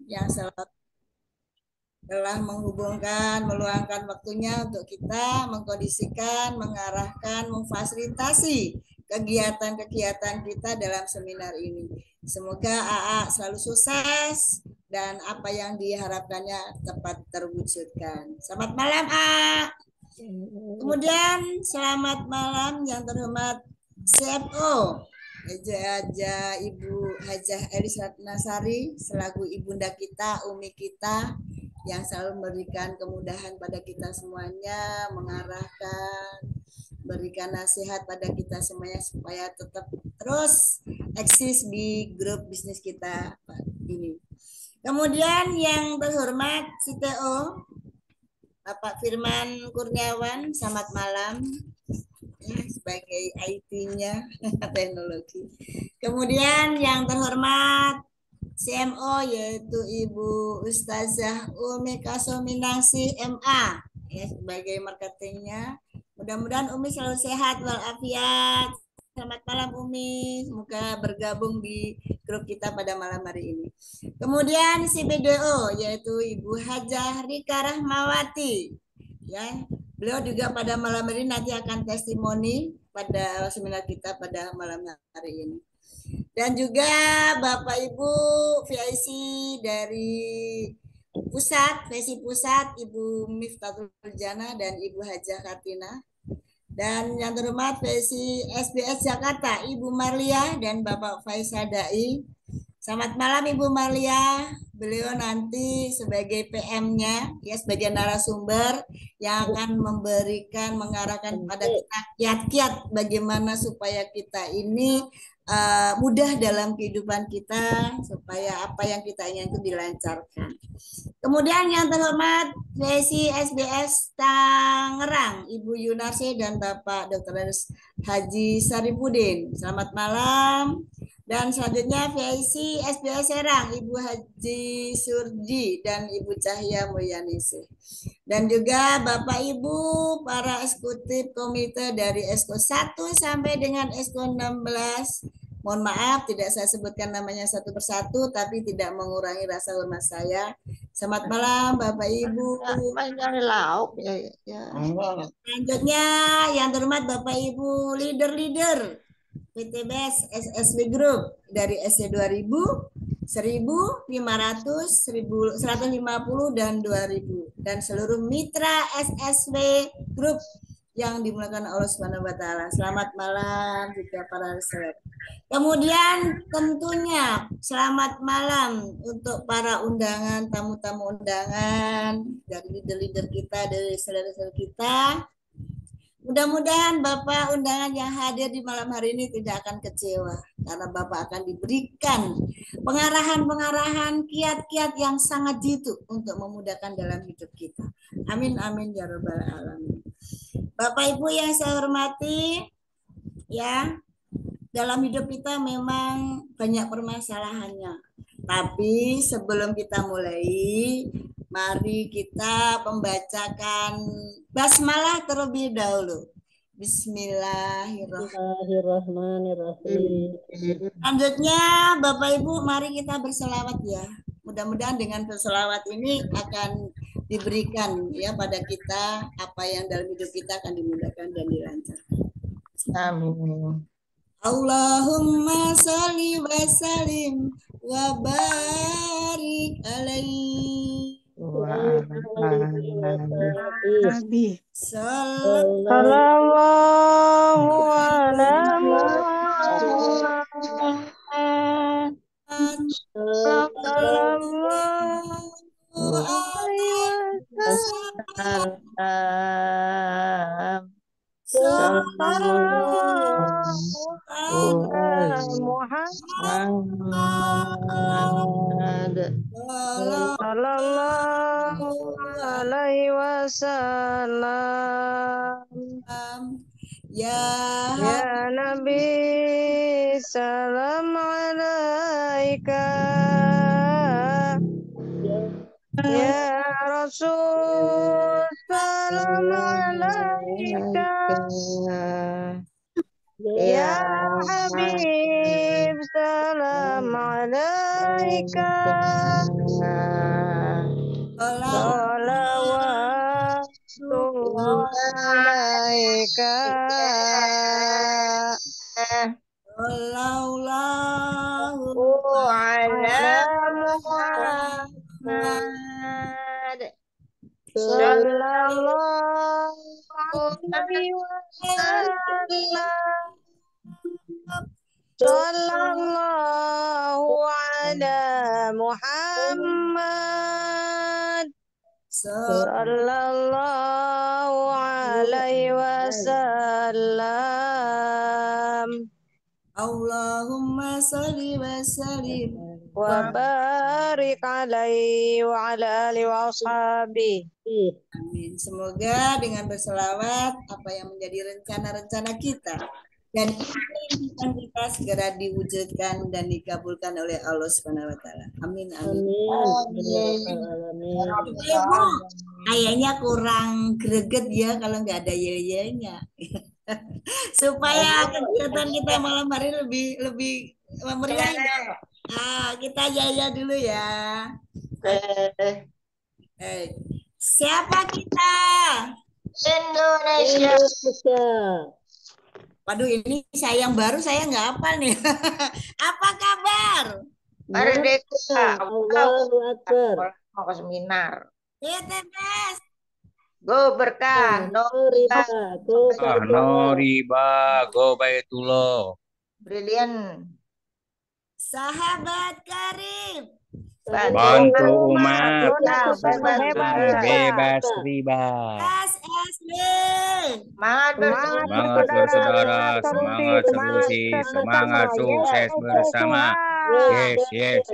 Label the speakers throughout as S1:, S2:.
S1: yang telah menghubungkan, meluangkan waktunya untuk kita mengkondisikan, mengarahkan, memfasilitasi kegiatan-kegiatan kita dalam seminar ini. Semoga AA selalu sukses dan apa yang diharapkannya tepat terwujudkan. Selamat malam, A. Kemudian selamat malam yang terhormat CFO Haja Ibu Hajah Elis Ratnasari selaku ibunda kita, umi kita yang selalu memberikan kemudahan pada kita semuanya, mengarahkan, berikan nasihat pada kita semuanya supaya tetap terus eksis di grup bisnis kita ini. Kemudian yang terhormat CTO Bapak Firman Kurniawan, selamat malam ya, sebagai IT-nya teknologi. Kemudian yang terhormat CMO yaitu Ibu Ustazah Umi Kasominasi MA ya, sebagai marketingnya. Mudah-mudahan Umi selalu sehat walafiat. Selamat malam Umi, semoga bergabung di grup kita pada malam hari ini. Kemudian si BDO yaitu Ibu Hajah Rika Rahmawati. Ya, beliau juga pada malam hari ini nanti akan testimoni pada seminar kita pada malam hari ini. Dan juga Bapak Ibu VIC dari pusat, VIC pusat, Ibu Miftatul Jana dan Ibu Hajah Kartina. Dan yang terhormat VIC SBS Jakarta, Ibu Marlia dan Bapak Faisal Dai. Selamat malam Ibu Marlia. Beliau nanti sebagai PM-nya, ya sebagai narasumber yang akan memberikan, mengarahkan pada kita kiat-kiat bagaimana supaya kita ini mudah dalam kehidupan kita, supaya apa yang kita inginkan itu dilancarkan. Kemudian yang terhormat VIC SBS Tangerang, Ibu Yunarsi dan Bapak Dr. Haji Saripudin. Selamat malam. Dan selanjutnya VIC SBS Serang, Ibu Haji Surji dan Ibu Cahya Mulyanisi. Dan juga Bapak Ibu para eksekutif komite dari Esko 1 sampai dengan Esko 16. Mohon maaf tidak saya sebutkan namanya satu persatu tapi tidak mengurangi rasa hormat saya. Selamat malam Bapak Ibu.
S2: Lauk ya.
S1: Selanjutnya yang terhormat Bapak Ibu leader-leader PTBS SSW Group dari SC 2000, 1500, 150 dan 2000 dan seluruh mitra SSW Group yang dimulakan Allah Subhanahu wa taala. Selamat malam juga para reserve. Kemudian tentunya selamat malam untuk para undangan, tamu-tamu undangan dari leader-leader kita, dari saudara-saudara kita. Mudah-mudahan Bapak undangan yang hadir di malam hari ini tidak akan kecewa karena Bapak akan diberikan pengarahan-pengarahan, kiat-kiat yang sangat jitu untuk memudahkan dalam hidup kita. Amin amin ya rabbal alamin. Bapak Ibu yang saya hormati, ya, dalam hidup kita memang banyak permasalahannya. Tapi sebelum kita mulai, mari kita membacakan basmalah terlebih dahulu.
S3: Bismillahirrahmanirrahim.
S1: Selanjutnya Bapak Ibu mari kita berselawat ya. Mudah-mudahan dengan berselawat ini akan diberikan ya pada kita apa yang dalam hidup kita akan dimudahkan dan dilancarkan.
S2: Amin.
S1: Allahumma sholli wa sallim wa barik alaihi.
S3: Nabi
S2: Sallallahu ala Muhammad. Sallallahu alaihi wasallam. Sallallahu ala Muhammad. Sallallahu alaihi wasallam.
S1: Ya
S2: Nabi salam alaika. Ya Rasul salam alaika. Ya Habib salam alaika.
S3: Muhammad
S2: sallallahu alaihi wasallam. Sallallahu ala Muhammad sallallahu alaihi wasallam.
S1: Allahumma sholli wa sallim
S2: Wa barik alaihi wa ala alihi wa ashabihi.
S1: Amin. Semoga dengan berselawat apa yang menjadi rencana-rencana kita dan impian kita segera diwujudkan dan dikabulkan oleh Allah Subhanahu wa taala. Amin amin. Ibu, kayaknya kurang greget ya kalau nggak ada yel-yelnya. Supaya kegiatan kita malam hari lebih lebih meriah. Kita yel dulu ya. Siapa kita?
S3: Indonesia.
S1: Waduh, ini saya yang baru, saya nggak hafal nih. Apa kabar?
S3: Merdeka.
S4: Allahu Akbar.
S3: Mau ke seminar.
S1: Ya, Tetes.
S3: Go berkah. No
S4: riba.
S5: No riba. Go baitullah.
S3: Brilian.
S1: Sahabat karib.
S5: Bantu umat.
S2: Bebas
S5: riba.
S1: SSB.
S3: Semangat
S5: Semangat bersaudara, semangat solusi, semangat sukses bersama. Yes.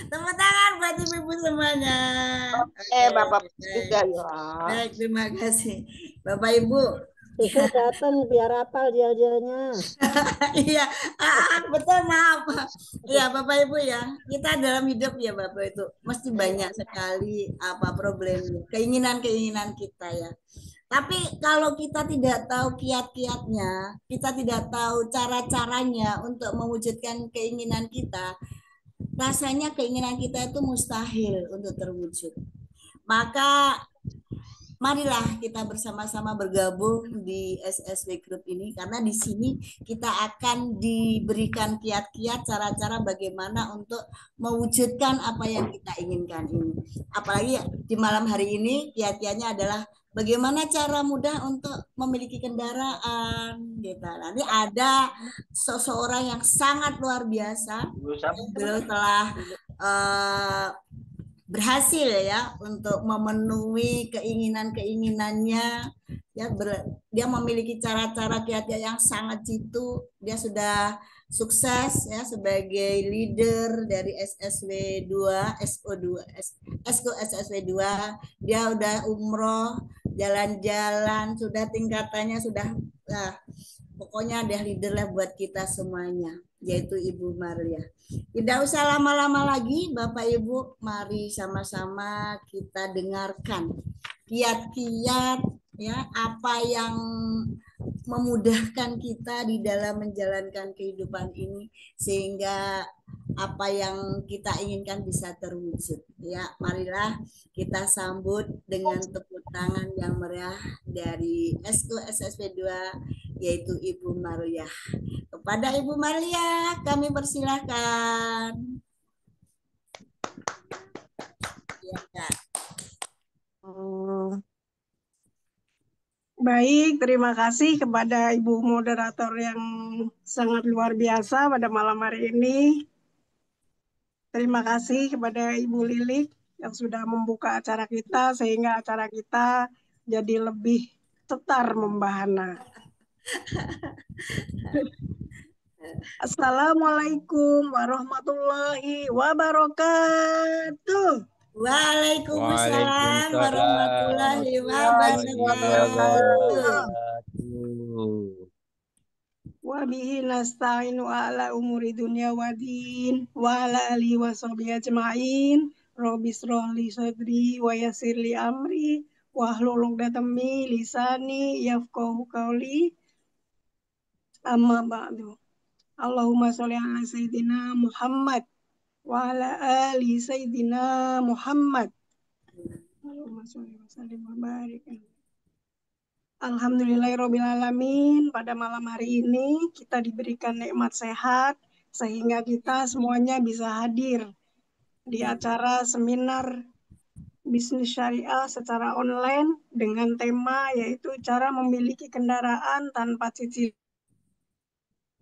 S1: Tepuk tangan buat ibu-ibu semuanya.
S3: Bapak juga ya.
S1: Baik, terima kasih. Bapak Ibu.
S4: Besok datang biar hafal dia-dianya.
S1: Iya, betul, maaf. Ya, Bapak Ibu ya, kita dalam hidup ya Bapak itu mesti banyak sekali problemnya, keinginan-keinginan kita ya. Tapi kalau kita tidak tahu kiat-kiatnya, kita tidak tahu cara-caranya untuk mewujudkan keinginan kita, rasanya keinginan kita itu mustahil untuk terwujud. Maka marilah kita bersama-sama bergabung di SSW Group ini, karena di sini kita akan diberikan kiat-kiat cara-cara bagaimana untuk mewujudkan apa yang kita inginkan ini. Apalagi di malam hari ini kiat-kiatnya adalah bagaimana cara mudah untuk memiliki kendaraan gitu. Nanti ada seseorang yang sangat luar biasa. Beliau telah berhasil ya untuk memenuhi keinginannya ya. Dia memiliki cara-cara kiat-kiat yang sangat jitu. Dia sudah sukses ya sebagai leader dari SSW 2 SO2 SSW 2. Dia udah umroh, jalan-jalan, sudah tingkatannya sudah pokoknya dia leader lah buat kita semuanya, yaitu Ibu Maria. Tidak usah lama-lama lagi Bapak Ibu, mari sama-sama kita dengarkan kiat-kiat ya, apa yang memudahkan kita di dalam menjalankan kehidupan ini sehingga apa yang kita inginkan bisa terwujud ya. Marilah kita sambut dengan tepuk tangan yang meriah dari SO SSW 2 yaitu Ibu Maria. Kepada Ibu Maria kami persilahkan. Ya, Kak.
S6: Baik, terima kasih kepada Ibu Moderator yang sangat luar biasa pada malam hari ini. Terima kasih kepada Ibu Lilik yang sudah membuka acara kita sehingga acara kita jadi lebih tetar membahana. Assalamualaikum warahmatullahi wabarakatuh.
S1: Waalaikumsalam warahmatullahi wabarakatuh.
S6: Wa bihi nasta'inu ala umuri dunya wa din wa ala alihi wa sahbihi ajma'in. Rabbi shrah li sadri wa yassir li amri wa hlul 'uqdatam min lisani yafqahu qawli. Amma ba'du. Allahumma sholli ala sayyidina Muhammad wa ala ali sayyidina Muhammad. Allahumma sholli wa sallim wa barik. Alhamdulillahirrabbilalamin. Pada malam hari ini kita diberikan nikmat sehat, sehingga kita semuanya bisa hadir di acara seminar bisnis syariah secara online dengan tema yaitu cara memiliki kendaraan tanpa cicilan.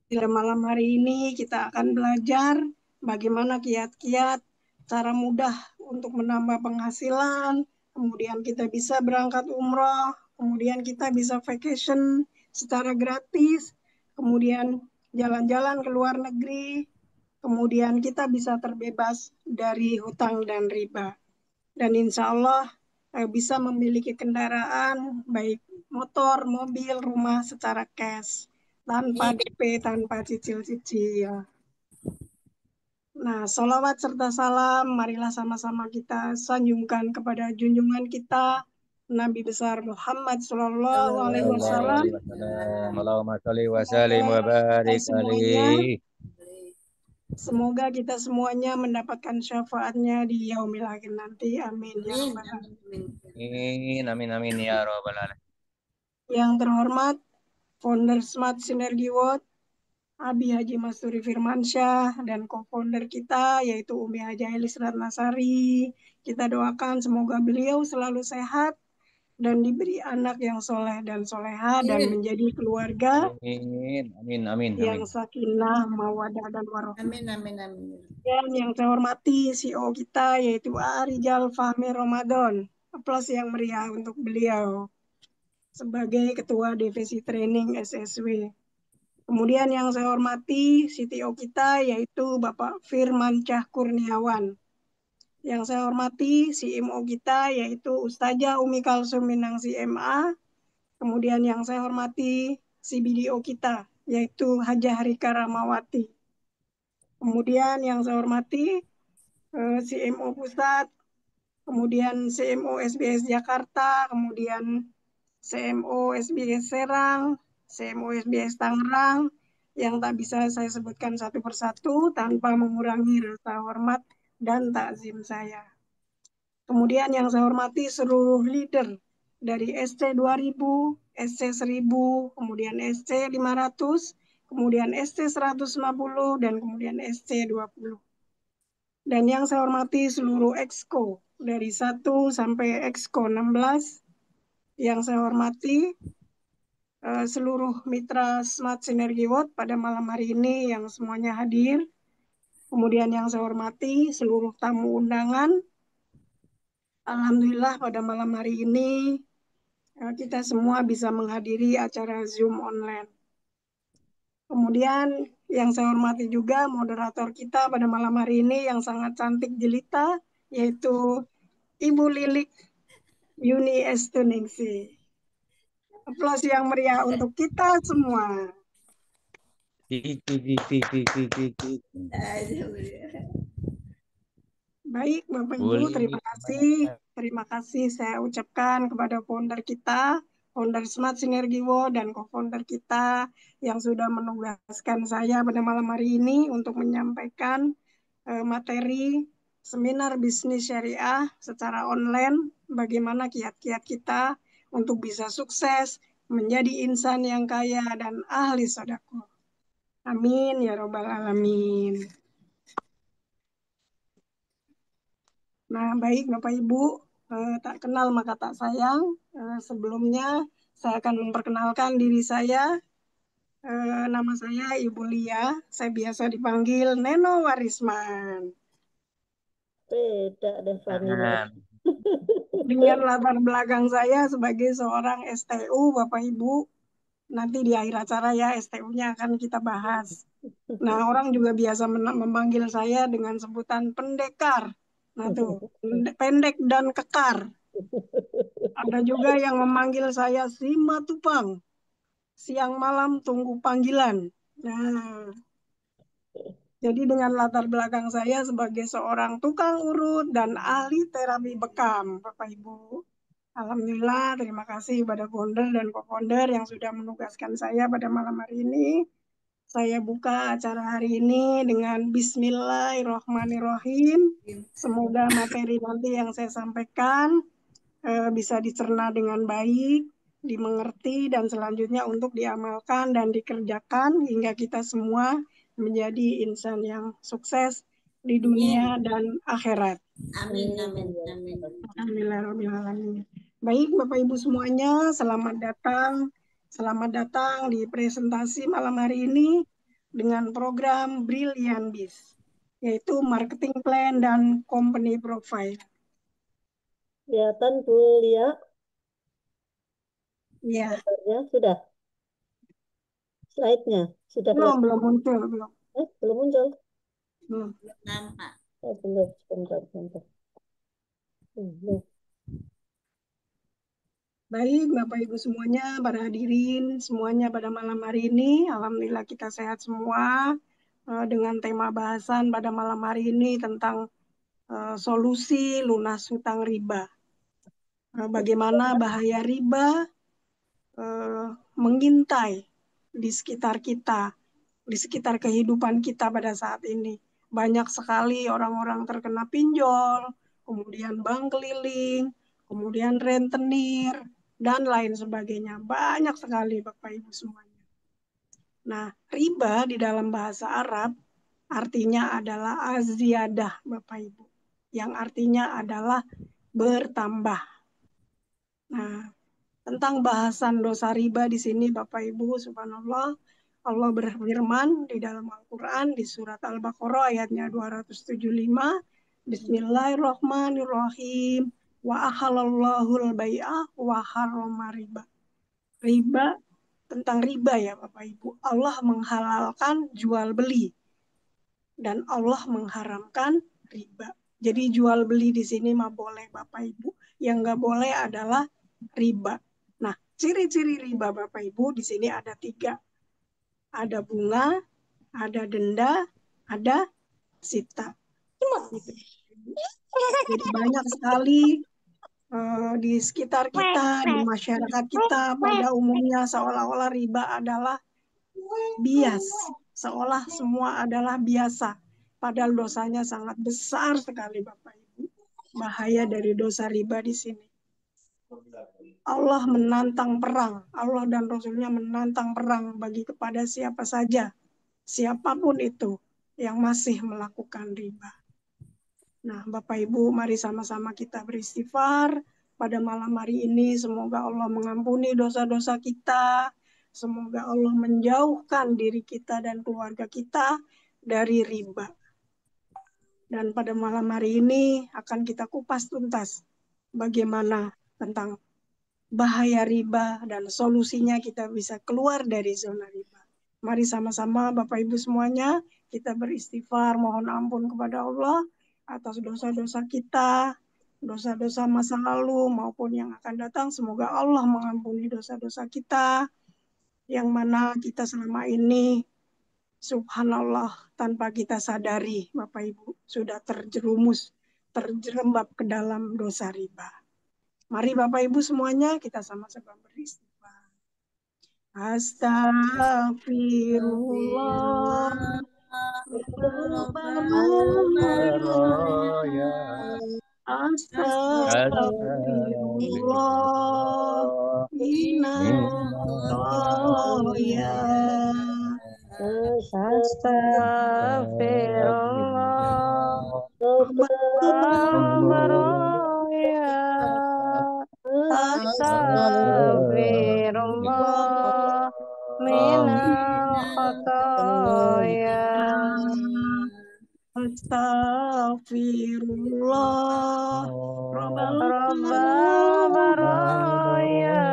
S6: Pada malam hari ini kita akan belajar bagaimana kiat-kiat cara mudah untuk menambah penghasilan, kemudian kita bisa berangkat umroh, kemudian kita bisa vacation secara gratis, kemudian jalan-jalan ke luar negeri, kemudian kita bisa terbebas dari hutang dan riba. Dan insya Allah bisa memiliki kendaraan, baik motor, mobil, rumah secara cash, tanpa DP, tanpa cicil-cicil. Nah, sholawat serta salam, marilah sama-sama kita sanjungkan kepada junjungan kita, Nabi besar Muhammad Sallallahu Alaihi Wasallam.
S5: Allahumma sholli wa sallim wa barik alaihi.
S6: Semoga kita semuanya mendapatkan syafaatnya di yaumil akhir nanti. Amin. Ya
S1: Amin.
S6: Rabbal Alamin.
S5: Amin, amin, amin ya rabbal alamin.
S6: Yang terhormat, founder Smart Synergy World, Abi Haji Masturi Firmansyah, dan co-founder kita yaitu Umi Haja Elis Ratnasari. Kita doakan semoga beliau selalu sehat dan diberi anak yang soleh dan soleha dan menjadi keluarga
S5: Amin, amin, amin,
S6: yang
S5: amin.
S6: sakinah, mawadah, dan warahmah.
S1: Amin, amin, amin.
S6: Dan yang saya hormati CEO kita yaitu Arijal Fahmi Ramadan. Aplaus yang meriah untuk beliau sebagai Ketua Divisi Training SSW. Kemudian yang saya hormati CTO kita yaitu Bapak Firman Cah Kurniawan. Yang saya hormati CMO kita yaitu Ustazah Umi Kalsum Minangsi MA. Kemudian yang saya hormati CBDO kita yaitu Hajah Rika Ramawati. Kemudian yang saya hormati CMO Pusat, kemudian CMO SBS Jakarta, kemudian CMO SBS Serang, CMO SBS Tangerang, yang tak bisa saya sebutkan satu persatu tanpa mengurangi rasa hormat dan takzim saya. Kemudian yang saya hormati seluruh leader dari SC 2000, SC 1000, kemudian SC 500, kemudian SC 150, dan kemudian SC 20. Dan yang saya hormati seluruh Exco dari 1 sampai Exco 16. Yang saya hormati seluruh mitra Smart Synergy World pada malam hari ini yang semuanya hadir. Kemudian yang saya hormati seluruh tamu undangan. Alhamdulillah pada malam hari ini kita semua bisa menghadiri acara Zoom online. Kemudian yang saya hormati juga moderator kita pada malam hari ini yang sangat cantik jelita, yaitu Ibu Lilik Yuni Estuningsi. Aplaus yang meriah untuk kita semua. Baik, Bapak Ibu, terima kasih. Terima kasih saya ucapkan kepada founder kita, founder Smart Synergy World, dan co-founder kita yang sudah menugaskan saya pada malam hari ini untuk menyampaikan materi seminar bisnis syariah secara online, bagaimana kiat-kiat kita untuk bisa sukses, menjadi insan yang kaya dan ahli sedekah. Amin ya Rabbal Alamin. Nah, baik Bapak Ibu, tak kenal maka tak sayang. Sebelumnya saya akan memperkenalkan diri saya. Nama saya Ibu Lia, saya biasa dipanggil Neno Warisman.
S4: Beda deh panggilan.
S6: Dengan latar belakang saya sebagai seorang STU, Bapak Ibu, nanti di akhir acara ya STU-nya akan kita bahas. Nah, orang juga biasa memanggil saya dengan sebutan pendekar. Nah tuh, pendek dan kekar. Ada juga yang memanggil saya si Matupang. Siang malam tunggu panggilan. Nah, jadi dengan latar belakang saya sebagai seorang tukang urut dan ahli terapi bekam, Bapak Ibu. Alhamdulillah, terima kasih kepada founder dan co-founder yang sudah menugaskan saya pada malam hari ini. Saya buka acara hari ini dengan Bismillahirrahmanirrahim. Semoga materi nanti yang saya sampaikan bisa dicerna dengan baik, dimengerti, dan selanjutnya untuk diamalkan dan dikerjakan hingga kita semua menjadi insan yang sukses di dunia dan akhirat.
S1: Amin, amin, amin.
S6: Alhamdulillahirrahmanirrahim. Baik Bapak Ibu semuanya, selamat datang. Selamat datang di presentasi malam hari ini dengan program Brilliant Biz, yaitu Marketing Plan dan Company Profile.
S4: Kelihatan Bu Lia?
S6: Ya,
S4: Gambarnya sudah? Slide-nya sudah
S6: belum
S4: kelihatan?
S6: muncul, belum.
S4: Belum muncul?
S6: Belum.
S1: Nampak.
S4: Oh, belum. Sebentar.
S6: Baik, Bapak Ibu semuanya, para hadirin semuanya pada malam hari ini, alhamdulillah kita sehat semua. Dengan tema bahasan pada malam hari ini tentang solusi lunas hutang riba. Bagaimana bahaya riba mengintai di sekitar kita, di sekitar kehidupan kita pada saat ini. Banyak sekali orang-orang terkena pinjol, kemudian bank keliling, kemudian rentenir, dan lain sebagainya. Banyak sekali Bapak Ibu semuanya. Nah, riba di dalam bahasa Arab artinya adalah aziyadah Bapak Ibu. Yang artinya adalah bertambah. Nah, tentang bahasan dosa riba di sini Bapak Ibu subhanallah, Allah berfirman di dalam Al-Quran di surat Al-Baqarah ayatnya 275, Bismillahirrahmanirrahim, wa ahalallahu al-bai'ah wa harrama riba. Riba, tentang riba ya Bapak Ibu. Allah menghalalkan jual beli dan Allah mengharamkan riba. Jadi jual beli di sini mah boleh Bapak Ibu. Yang nggak boleh adalah riba. Nah, ciri-ciri riba Bapak Ibu di sini ada 3. Ada bunga, ada denda, ada sita. Jadi banyak sekali di sekitar kita, di masyarakat kita pada umumnya seolah-olah riba adalah bias. Seolah semua adalah biasa. Padahal dosanya sangat besar sekali Bapak Ibu. Bahaya dari dosa riba di sini. Allah menantang perang. Allah dan Rasulnya menantang perang bagi kepada siapa saja. Siapapun itu yang masih melakukan riba. Nah, Bapak Ibu, mari sama-sama kita beristighfar pada malam hari ini. Semoga Allah mengampuni dosa-dosa kita. Semoga Allah menjauhkan diri kita dan keluarga kita dari riba. Dan pada malam hari ini akan kita kupas tuntas bagaimana tentang bahaya riba dan solusinya kita bisa keluar dari zona riba. Mari sama-sama Bapak Ibu semuanya kita beristighfar, mohon ampun kepada Allah atas dosa-dosa kita, dosa-dosa masa lalu maupun yang akan datang. Semoga Allah mengampuni dosa-dosa kita yang mana kita selama ini subhanallah tanpa kita sadari Bapak Ibu sudah terjerumus, terjerembab ke dalam dosa riba. Mari Bapak Ibu semuanya kita sama-sama beristighfar. Astagfirullah. Astagfirullah.
S2: Astagfirullah minal khotoya.
S6: Astagfirullah
S2: Rabbal baraya.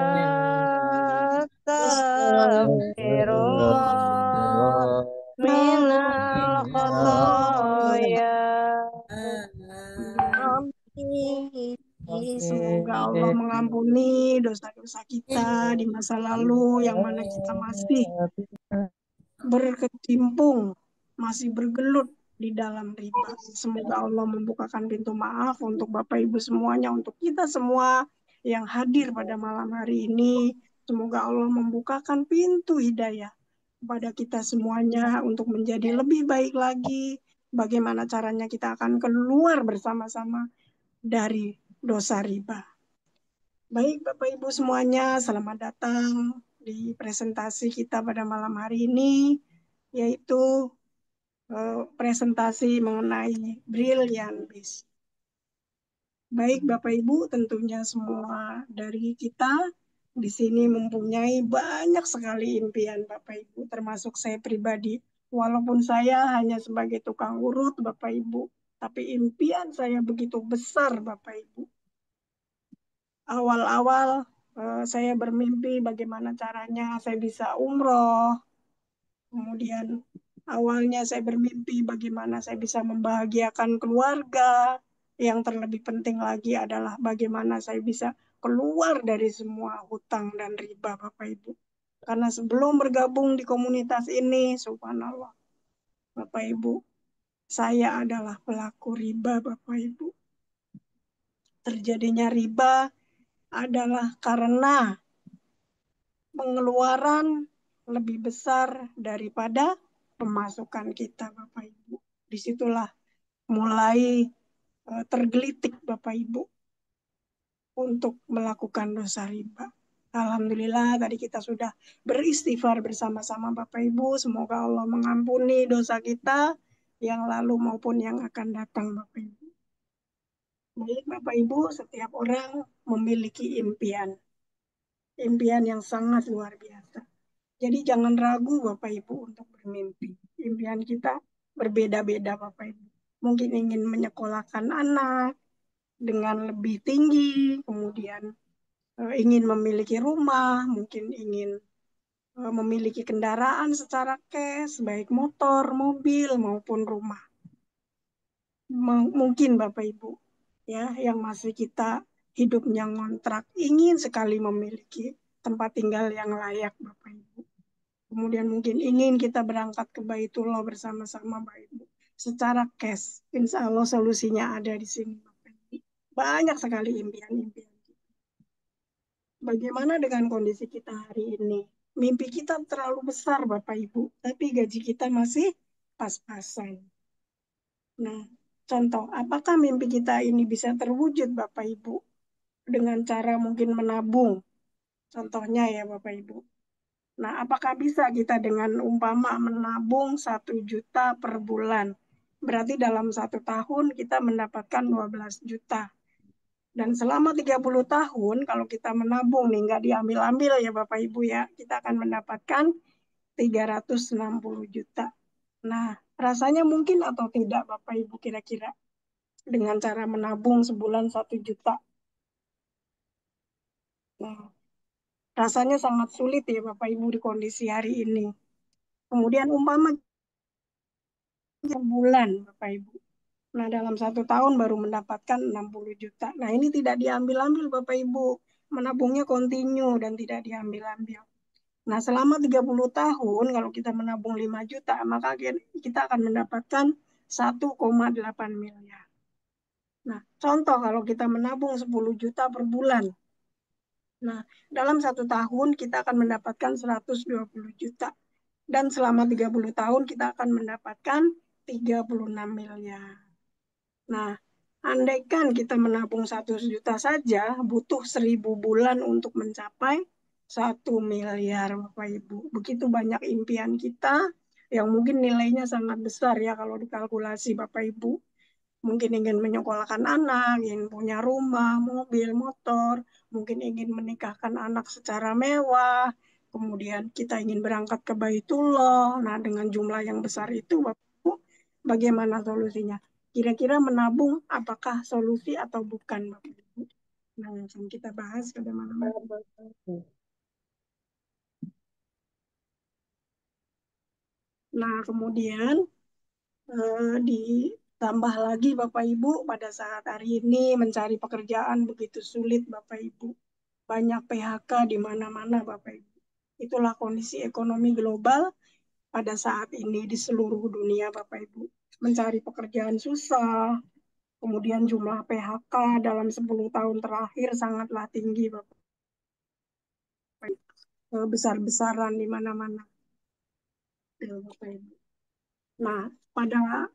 S2: Astagfirullah minal khotoya.
S6: Semoga Allah mengampuni dosa-dosa kita di masa lalu yang mana kita masih berkecimpung, masih bergelut di dalam riba. Semoga Allah membukakan pintu maaf untuk Bapak Ibu semuanya, untuk kita semua yang hadir pada malam hari ini. Semoga Allah membukakan pintu hidayah kepada kita semuanya untuk menjadi lebih baik lagi. Bagaimana caranya kita akan keluar bersama-sama dari dosa riba. Baik Bapak Ibu semuanya, selamat datang di presentasi kita pada malam hari ini, yaitu presentasi mengenai brilliant bis. Baik Bapak Ibu, tentunya semua dari kita di sini mempunyai banyak sekali impian Bapak Ibu, termasuk saya pribadi. Walaupun saya hanya sebagai tukang urut Bapak Ibu, tapi impian saya begitu besar Bapak Ibu. Awal-awal saya bermimpi bagaimana caranya saya bisa umroh. Kemudian awalnya saya bermimpi bagaimana saya bisa membahagiakan keluarga. Yang terlebih penting lagi adalah bagaimana saya bisa keluar dari semua hutang dan riba Bapak Ibu. Karena sebelum bergabung di komunitas ini, subhanallah, Bapak Ibu, saya adalah pelaku riba Bapak Ibu. Terjadinya riba adalah karena pengeluaran lebih besar daripada pemasukan kita, Bapak Ibu. Disitulah mulai tergelitik Bapak Ibu untuk melakukan dosa riba. Alhamdulillah tadi kita sudah beristighfar bersama-sama Bapak Ibu. Semoga Allah mengampuni dosa kita yang lalu maupun yang akan datang Bapak Ibu. Baik Bapak Ibu, setiap orang memiliki impian. Impian yang sangat luar biasa. Jadi jangan ragu Bapak Ibu untuk bermimpi. Impian kita berbeda-beda Bapak Ibu. Mungkin ingin menyekolahkan anak dengan lebih tinggi, kemudian ingin memiliki rumah, mungkin ingin memiliki kendaraan secara cash, baik motor, mobil, maupun rumah. Mungkin Bapak Ibu, ya, yang masih kita hidupnya ngontrak, ingin sekali memiliki tempat tinggal yang layak Bapak Ibu. Kemudian mungkin ingin kita berangkat ke Baitullah bersama-sama Bapak Ibu. Secara cash, insya Allah solusinya ada di sini Bapak Ibu. Banyak sekali impian-impian. Bagaimana dengan kondisi kita hari ini? Mimpi kita terlalu besar Bapak Ibu, tapi gaji kita masih pas-pasan. Nah, contoh, apakah mimpi kita ini bisa terwujud Bapak Ibu? Dengan cara mungkin menabung. Contohnya ya Bapak Ibu. Nah, apakah bisa kita dengan umpama menabung 1 juta per bulan? Berarti dalam 1 tahun kita mendapatkan 12 juta. Dan selama 30 tahun, kalau kita menabung nih, nggak diambil-ambil ya Bapak Ibu ya, kita akan mendapatkan 360 juta. Nah, rasanya mungkin atau tidak Bapak Ibu kira-kira dengan cara menabung sebulan 1 juta? Nah, rasanya sangat sulit ya Bapak Ibu di kondisi hari ini. Kemudian umpama bulan Bapak Ibu. Nah, dalam 1 tahun baru mendapatkan 60 juta. Nah, ini tidak diambil-ambil Bapak Ibu. Menabungnya kontinu dan tidak diambil-ambil. Nah, selama 30 tahun, kalau kita menabung 5 juta, maka kita akan mendapatkan 1,8 miliar. Nah, contoh kalau kita menabung 10 juta per bulan. Nah, dalam 1 tahun kita akan mendapatkan 120 juta. Dan selama 30 tahun kita akan mendapatkan 36 miliar. Nah, andaikan kita menabung 1 juta saja, butuh 1000 bulan untuk mencapai 1 miliar, Bapak Ibu. Begitu banyak impian kita yang mungkin nilainya sangat besar ya kalau dikalkulasi Bapak Ibu. Mungkin ingin menyekolahkan anak, ingin punya rumah, mobil, motor, mungkin ingin menikahkan anak secara mewah, kemudian kita ingin berangkat ke Baitullah. Nah, dengan jumlah yang besar itu, Bapak Ibu, bagaimana solusinya? Kira-kira menabung apakah solusi atau bukan, Bapak Ibu? Nah, langsung kita bahas bagaimana. Nah, kemudian ditambah lagi Bapak Ibu pada saat hari ini mencari pekerjaan begitu sulit Bapak Ibu. Banyak PHK di mana-mana Bapak Ibu. Itulah kondisi ekonomi global pada saat ini di seluruh dunia Bapak Ibu. Mencari pekerjaan susah, kemudian jumlah PHK dalam 10 tahun terakhir sangatlah tinggi Bapak. Besar-besaran di mana-mana. Bapak Ibu. Nah, pada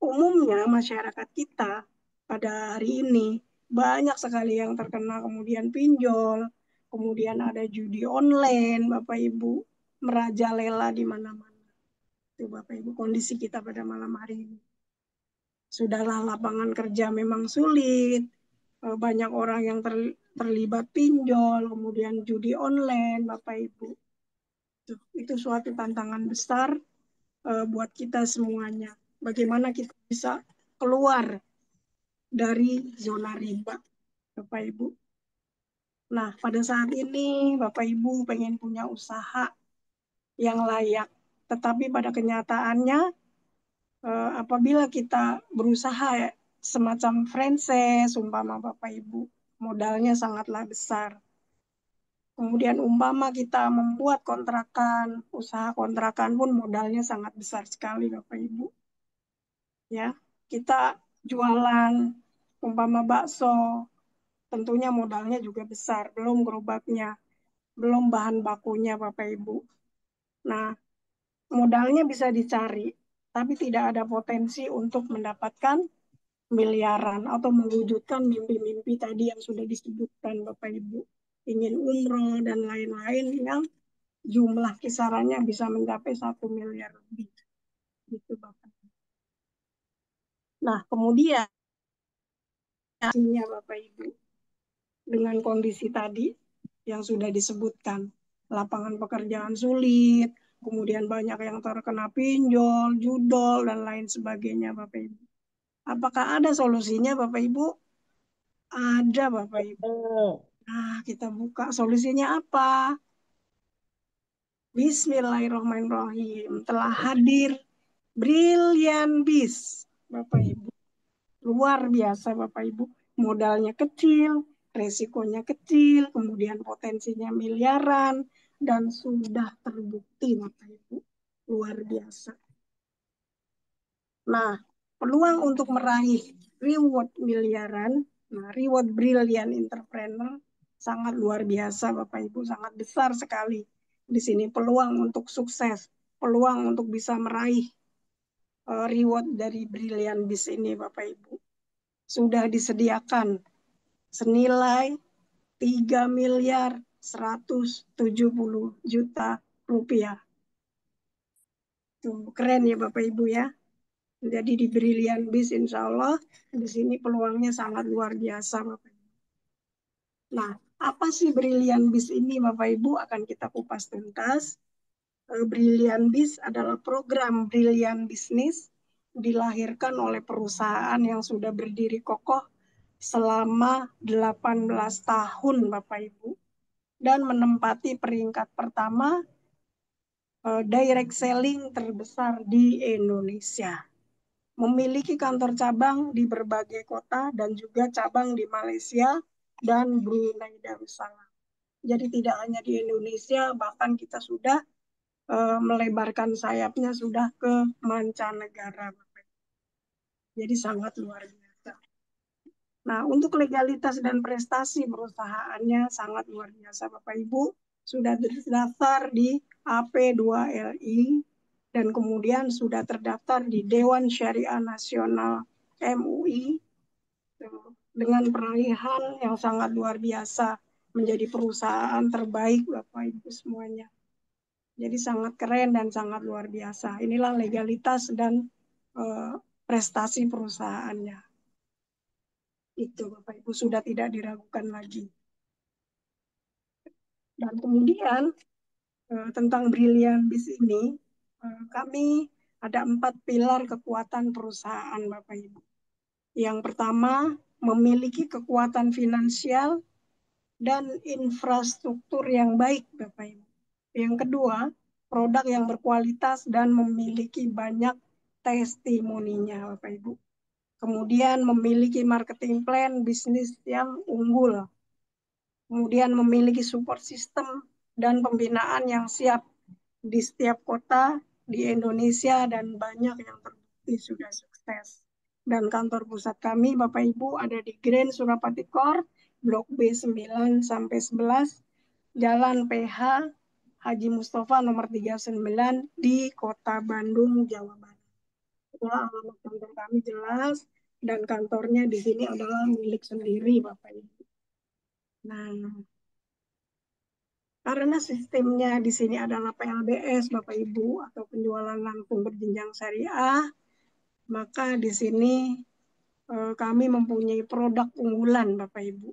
S6: umumnya masyarakat kita pada hari ini banyak sekali yang terkena kemudian pinjol, kemudian ada judi online, Bapak Ibu, merajalela di mana-mana. Itu Bapak Ibu kondisi kita pada malam hari ini. Sudahlah lapangan kerja memang sulit, banyak orang yang terlibat pinjol, kemudian judi online, Bapak Ibu. Itu suatu tantangan besar buat kita semuanya. Bagaimana kita bisa keluar dari zona riba, Bapak Ibu. Nah, pada saat ini Bapak Ibu pengen punya usaha yang layak. Tetapi pada kenyataannya, apabila kita berusaha semacam franchise, umpama Bapak Ibu, modalnya sangatlah besar. Kemudian umpama kita membuat kontrakan, usaha kontrakan pun modalnya sangat besar sekali Bapak Ibu. Ya, kita jualan umpama bakso, tentunya modalnya juga besar, belum gerobaknya, belum bahan bakunya Bapak Ibu. Nah, modalnya bisa dicari, tapi tidak ada potensi untuk mendapatkan miliaran atau mewujudkan mimpi-mimpi tadi yang sudah disebutkan Bapak Ibu. Ingin umroh dan lain-lain yang jumlah kisarannya bisa mencapai 1 miliar lebih. Gitu Bapak. Nah, kemudian Bapak Ibu, dengan kondisi tadi yang sudah disebutkan, lapangan pekerjaan sulit, kemudian banyak yang terkena pinjol, judol, dan lain sebagainya Bapak Ibu. Apakah ada solusinya Bapak Ibu? Ada Bapak Ibu. Nah, kita buka solusinya apa? Bismillahirrahmanirrahim. Telah hadir Brilliant Biz, Bapak Ibu. Luar biasa Bapak Ibu. Modalnya kecil, resikonya kecil, kemudian potensinya miliaran, dan sudah terbukti Bapak Ibu. Luar biasa. Nah, peluang untuk meraih reward miliaran, nah reward Brilliant Entrepreneur, sangat luar biasa Bapak Ibu, sangat besar sekali. Di sini peluang untuk sukses, peluang untuk bisa meraih reward dari Brilliant Biz ini Bapak Ibu. Sudah disediakan senilai 3 miliar 170 juta rupiah. Tuh, keren ya Bapak Ibu ya. Jadi di Brilliant Biz insya Allah di sini peluangnya sangat luar biasa Bapak Ibu. Nah, apa sih Brilliant Biz ini Bapak Ibu akan kita kupas tuntas. Brilliant Biz adalah program Brilliant Business dilahirkan oleh perusahaan yang sudah berdiri kokoh selama 18 tahun Bapak Ibu dan menempati peringkat pertama direct selling terbesar di Indonesia. Memiliki kantor cabang di berbagai kota dan juga cabang di Malaysia dan Brunei Darussalam. Jadi tidak hanya di Indonesia, bahkan kita sudah melebarkan sayapnya sudah ke mancanegara. Jadi sangat luar biasa. Nah, untuk legalitas dan prestasi perusahaannya sangat luar biasa Bapak Ibu. Sudah terdaftar di AP2LI dan kemudian sudah terdaftar di Dewan Syariah Nasional MUI dengan peraihan yang sangat luar biasa, menjadi perusahaan terbaik Bapak Ibu semuanya. Jadi sangat keren dan sangat luar biasa. Inilah legalitas dan prestasi perusahaannya. Itu Bapak Ibu sudah tidak diragukan lagi. Dan kemudian tentang Brilliant Biz ini, kami ada 4 pilar kekuatan perusahaan Bapak Ibu. Yang pertama, memiliki kekuatan finansial dan infrastruktur yang baik Bapak Ibu. Yang kedua, produk yang berkualitas dan memiliki banyak testimoninya Bapak Ibu. Kemudian memiliki marketing plan bisnis yang unggul. Kemudian memiliki support system dan pembinaan yang siap di setiap kota di Indonesia dan banyak yang terbukti sudah sukses. Dan kantor pusat kami Bapak Ibu ada di Grand Surapati Core, Blok B 9 sampai 11, Jalan PH Haji Mustafa nomor 39 di Kota Bandung, Jawa Barat. Itulah alamat kantor kami jelas dan kantornya di sini adalah milik sendiri Bapak Ibu. Nah, Karena sistemnya di sini adalah PLBS, Bapak Ibu, atau penjualan langsung berjenjang syariah, maka di sini kami mempunyai produk unggulan, Bapak Ibu.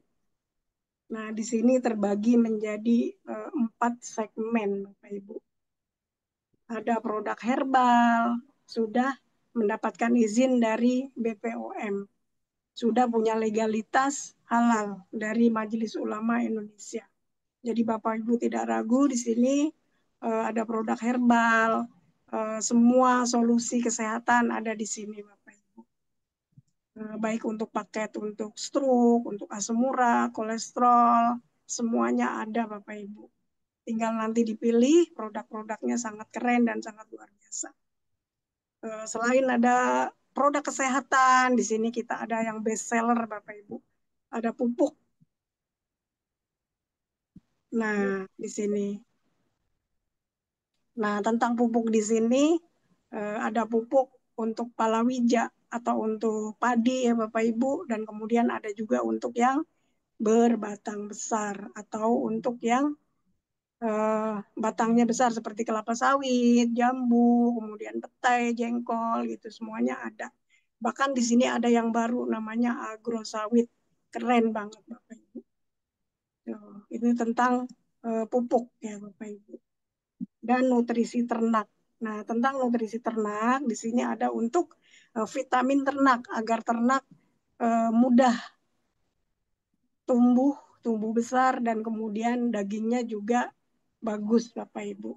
S6: Nah, di sini terbagi menjadi 4 segmen, Bapak Ibu. Ada produk herbal, sudah mendapatkan izin dari BPOM, sudah punya legalitas halal dari Majelis Ulama Indonesia. Jadi Bapak Ibu tidak ragu, di sini ada produk herbal, semua solusi kesehatan ada di sini Bapak Ibu. Baik untuk paket untuk stroke, untuk asam urat, kolesterol, semuanya ada Bapak Ibu. Tinggal nanti dipilih, produk-produknya sangat keren dan sangat luar biasa. Selain ada produk kesehatan, di sini kita ada yang best seller Bapak Ibu. Ada pupuk. Nah, di sini. Nah, tentang pupuk di sini ada pupuk untuk palawija atau untuk padi ya Bapak Ibu, dan kemudian ada juga untuk yang berbatang besar atau untuk yang batangnya besar seperti kelapa sawit, jambu, kemudian petai, jengkol gitu semuanya ada. Bahkan di sini ada yang baru namanya agro sawit. Keren banget Bapak Ibu. Ini tentang pupuk ya Bapak Ibu. Dan nutrisi ternak. Nah, tentang nutrisi ternak di sini ada untuk vitamin ternak agar ternak mudah tumbuh besar dan kemudian dagingnya juga bagus Bapak Ibu.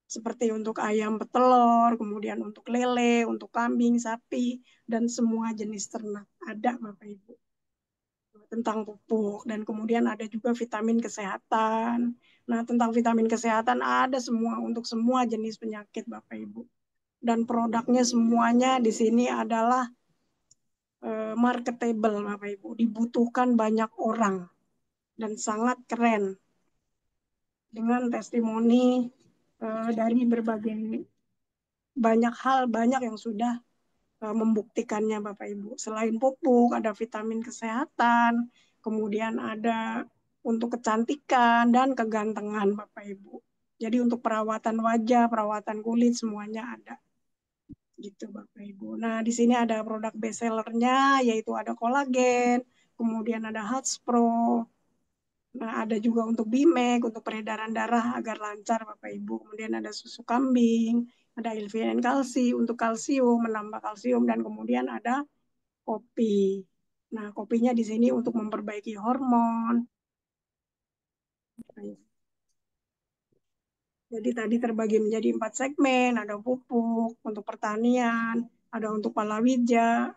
S6: Seperti untuk ayam petelur, kemudian untuk lele, untuk kambing, sapi, dan semua jenis ternak ada Bapak Ibu. Tentang pupuk, dan kemudian ada juga vitamin kesehatan. Nah, tentang vitamin kesehatan ada semua untuk semua jenis penyakit Bapak Ibu. Dan produknya semuanya di sini adalah marketable Bapak Ibu, dibutuhkan banyak orang dan sangat keren. Dengan testimoni dari berbagai banyak hal, banyak yang sudah membuktikannya Bapak Ibu. Selain pupuk, ada vitamin kesehatan, kemudian ada untuk kecantikan dan kegantengan Bapak Ibu. Jadi untuk perawatan wajah, perawatan kulit semuanya ada. Gitu Bapak Ibu. Nah, di sini ada produk best sellernya yaitu ada kolagen, kemudian ada Hatspro. Nah, ada juga untuk Bimek, untuk peredaran darah agar lancar Bapak Ibu. Kemudian ada susu kambing, ada Ilvien Kalsi untuk kalsium, menambah kalsium, dan kemudian ada kopi. Nah, kopinya di sini untuk memperbaiki hormon. Jadi tadi terbagi menjadi 4 segmen, ada pupuk untuk pertanian, ada untuk palawija,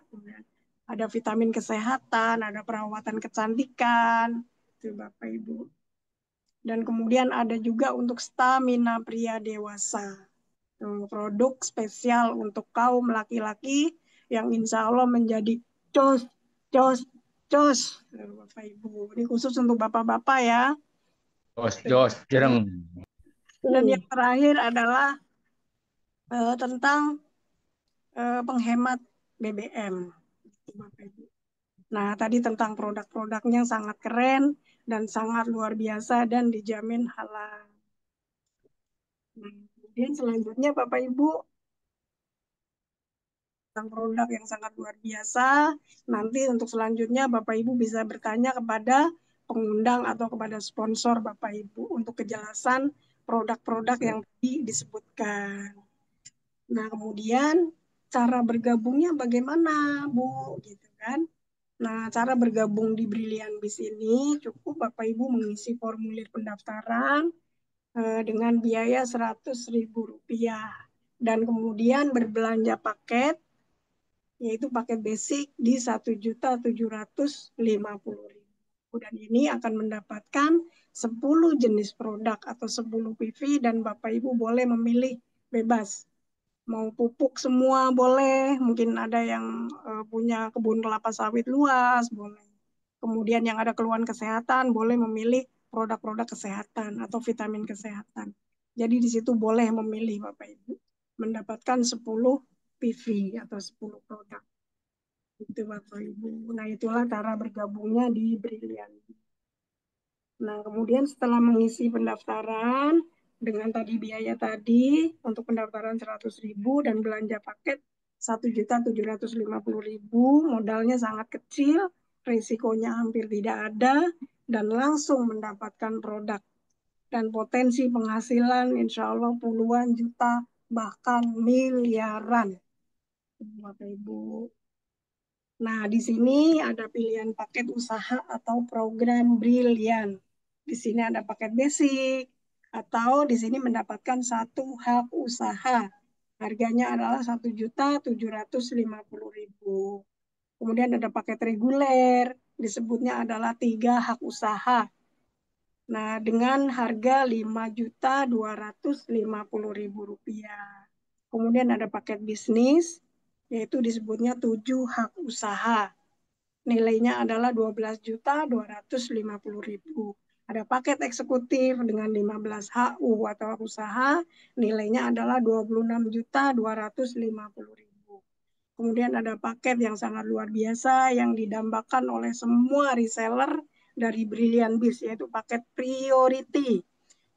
S6: ada vitamin kesehatan, ada perawatan kecantikan, itu Bapak Ibu. Dan kemudian ada juga untuk stamina pria dewasa. Produk spesial untuk kaum laki-laki yang insya Allah menjadi jos, jos, jos. Bapak Ibu, ini khusus untuk bapak-bapak ya.
S5: Jos, jereng.
S6: Dan yang terakhir adalah tentang penghemat BBM. Bapak Ibu. Nah, tadi tentang produk-produknya sangat keren dan sangat luar biasa dan dijamin halal. Nah, kemudian selanjutnya Bapak Ibu, tentang produk yang sangat luar biasa. Nanti untuk selanjutnya Bapak Ibu bisa bertanya kepada pengundang atau kepada sponsor Bapak Ibu untuk kejelasan produk-produk yang tadi disebutkan. Nah, kemudian cara bergabungnya bagaimana, Bu? Gitu kan. Nah, cara bergabung di Brilliant Biz ini cukup Bapak Ibu mengisi formulir pendaftaran dengan biaya Rp100.000 dan kemudian berbelanja paket, yaitu paket basic di Rp1.750.000. Dan ini akan mendapatkan 10 jenis produk atau 10 PV dan Bapak Ibu boleh memilih bebas. Mau pupuk semua boleh, mungkin ada yang punya kebun kelapa sawit luas, boleh. Kemudian yang ada keluhan kesehatan boleh memilih produk-produk kesehatan atau vitamin kesehatan. Jadi di situ boleh memilih Bapak Ibu, mendapatkan 10 PV atau 10 produk. Itu Bapak Ibu. Nah, itulah cara bergabungnya di Brilliant. Nah, kemudian setelah mengisi pendaftaran dengan tadi biaya tadi untuk pendaftaran 100.000 dan belanja paket 1.750.000, modalnya sangat kecil, risikonya hampir tidak ada, dan langsung mendapatkan produk. Dan potensi penghasilan insya Allah puluhan juta, bahkan miliaran. Bapak Ibu. Nah, di sini ada pilihan paket usaha atau program brilian. Di sini ada paket basic, atau di sini mendapatkan satu hak usaha. Harganya adalah 1.750.000. Kemudian ada paket reguler, disebutnya adalah 3 hak usaha. Nah, dengan harga Rp5.250.000. Kemudian ada paket bisnis, yaitu disebutnya 7 hak usaha. Nilainya adalah Rp12.250.000. Ada paket eksekutif dengan 15 HU atau hak usaha, nilainya adalah Rp26.250.000. Kemudian ada paket yang sangat luar biasa yang didambakan oleh semua reseller dari Brilliant Biz, yaitu paket priority.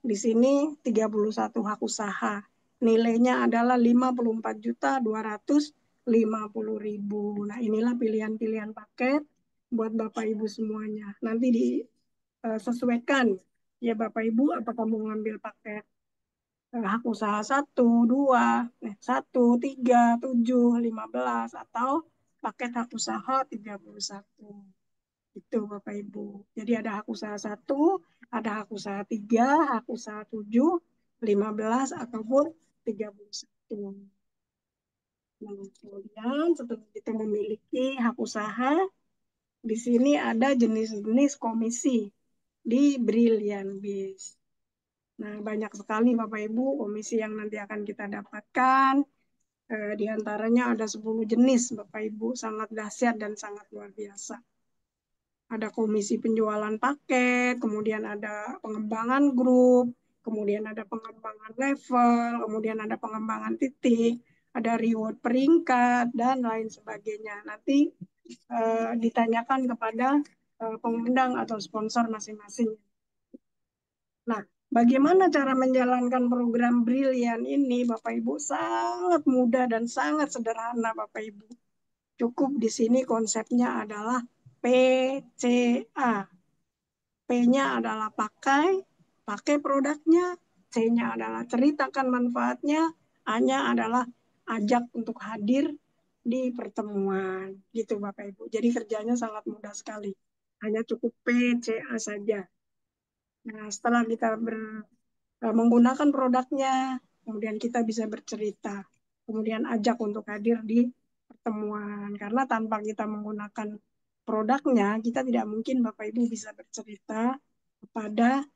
S6: Di sini 31 hak usaha. Nilainya adalah Rp54.250.000. Nah, inilah pilihan-pilihan paket buat Bapak Ibu semuanya. Nanti disesuaikan ya Bapak Ibu, apakah mau ngambil paket hak usaha 1, 2, 1, 3, 7, 15, atau paket hak usaha 31. Itu Bapak Ibu. Jadi ada hak usaha 1, ada hak usaha 3, hak usaha 7, 15, ataupun 31. Nah, kemudian setelah kita memiliki hak usaha, di sini ada jenis-jenis komisi di Brilliant Biz. Nah, banyak sekali Bapak Ibu komisi yang nanti akan kita dapatkan. Di antaranya ada 10 jenis Bapak Ibu, sangat dahsyat dan sangat luar biasa. Ada komisi penjualan paket, kemudian ada pengembangan grup, kemudian ada pengembangan level, kemudian ada pengembangan titik, ada reward peringkat, dan lain sebagainya. Nanti ditanyakan kepada pengundang atau sponsor masing-masing. Nah, bagaimana cara menjalankan program Brilliant ini, Bapak Ibu? Sangat mudah dan sangat sederhana, Bapak Ibu. Cukup di sini konsepnya adalah PCA. P-nya adalah pakai produknya, C-nya adalah ceritakan manfaatnya, A-nya adalah ajak untuk hadir di pertemuan. Gitu Bapak Ibu. Jadi kerjanya sangat mudah sekali. Hanya cukup PCA saja. Nah, setelah kita menggunakan produknya, kemudian kita bisa bercerita. Kemudian ajak untuk hadir di pertemuan. Karena tanpa kita menggunakan produknya, kita tidak mungkin Bapak Ibu bisa bercerita kepada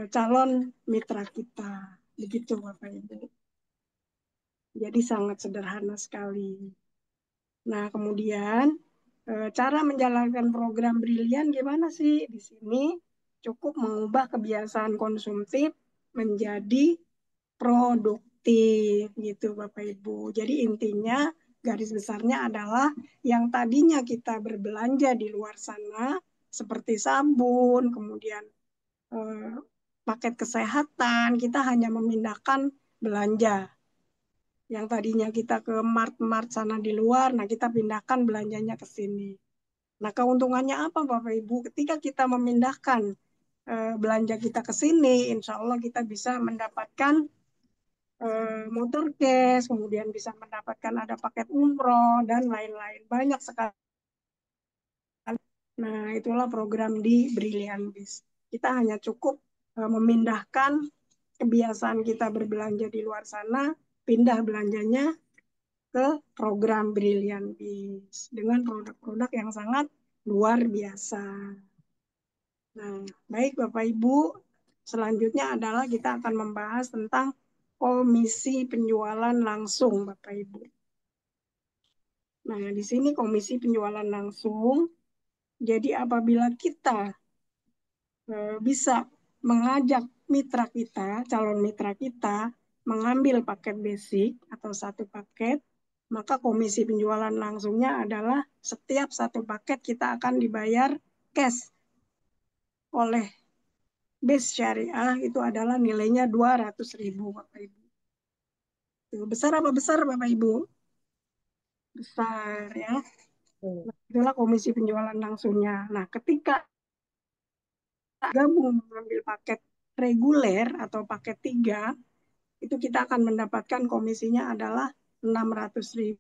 S6: calon mitra kita. Begitu Bapak Ibu. Jadi sangat sederhana sekali. Nah, kemudian cara menjalankan program Brilliant gimana sih? Di sini cukup mengubah kebiasaan konsumtif menjadi produktif gitu Bapak Ibu. Jadi intinya garis besarnya adalah yang tadinya kita berbelanja di luar sana seperti sabun, kemudian paket kesehatan, kita hanya memindahkan belanja. Yang tadinya kita ke mart-mart sana di luar, nah kita pindahkan belanjanya ke sini. Nah, keuntungannya apa Bapak Ibu? Ketika kita memindahkan belanja kita ke sini, insya Allah kita bisa mendapatkan motor cash, kemudian bisa mendapatkan ada paket umroh, dan lain-lain. Banyak sekali. Nah, itulah program di Brilliant Biz. Kita hanya cukup memindahkan kebiasaan kita berbelanja di luar sana, pindah belanjanya ke program Brilliant Biz dengan produk-produk yang sangat luar biasa. Nah, baik Bapak Ibu, selanjutnya adalah kita akan membahas tentang komisi penjualan langsung Bapak Ibu. Nah, di sini komisi penjualan langsung. Jadi apabila kita bisa mengajak mitra kita, calon mitra kita, mengambil paket basic atau satu paket, maka komisi penjualan langsungnya adalah setiap satu paket kita akan dibayar cash oleh base syariah itu adalah nilainya 200.000 Bapak Ibu. Tuh, besar apa besar Bapak Ibu? Besar ya. Nah, itulah komisi penjualan langsungnya. Nah, ketika gabung mengambil paket reguler atau paket 3, itu kita akan mendapatkan komisinya adalah 600.000.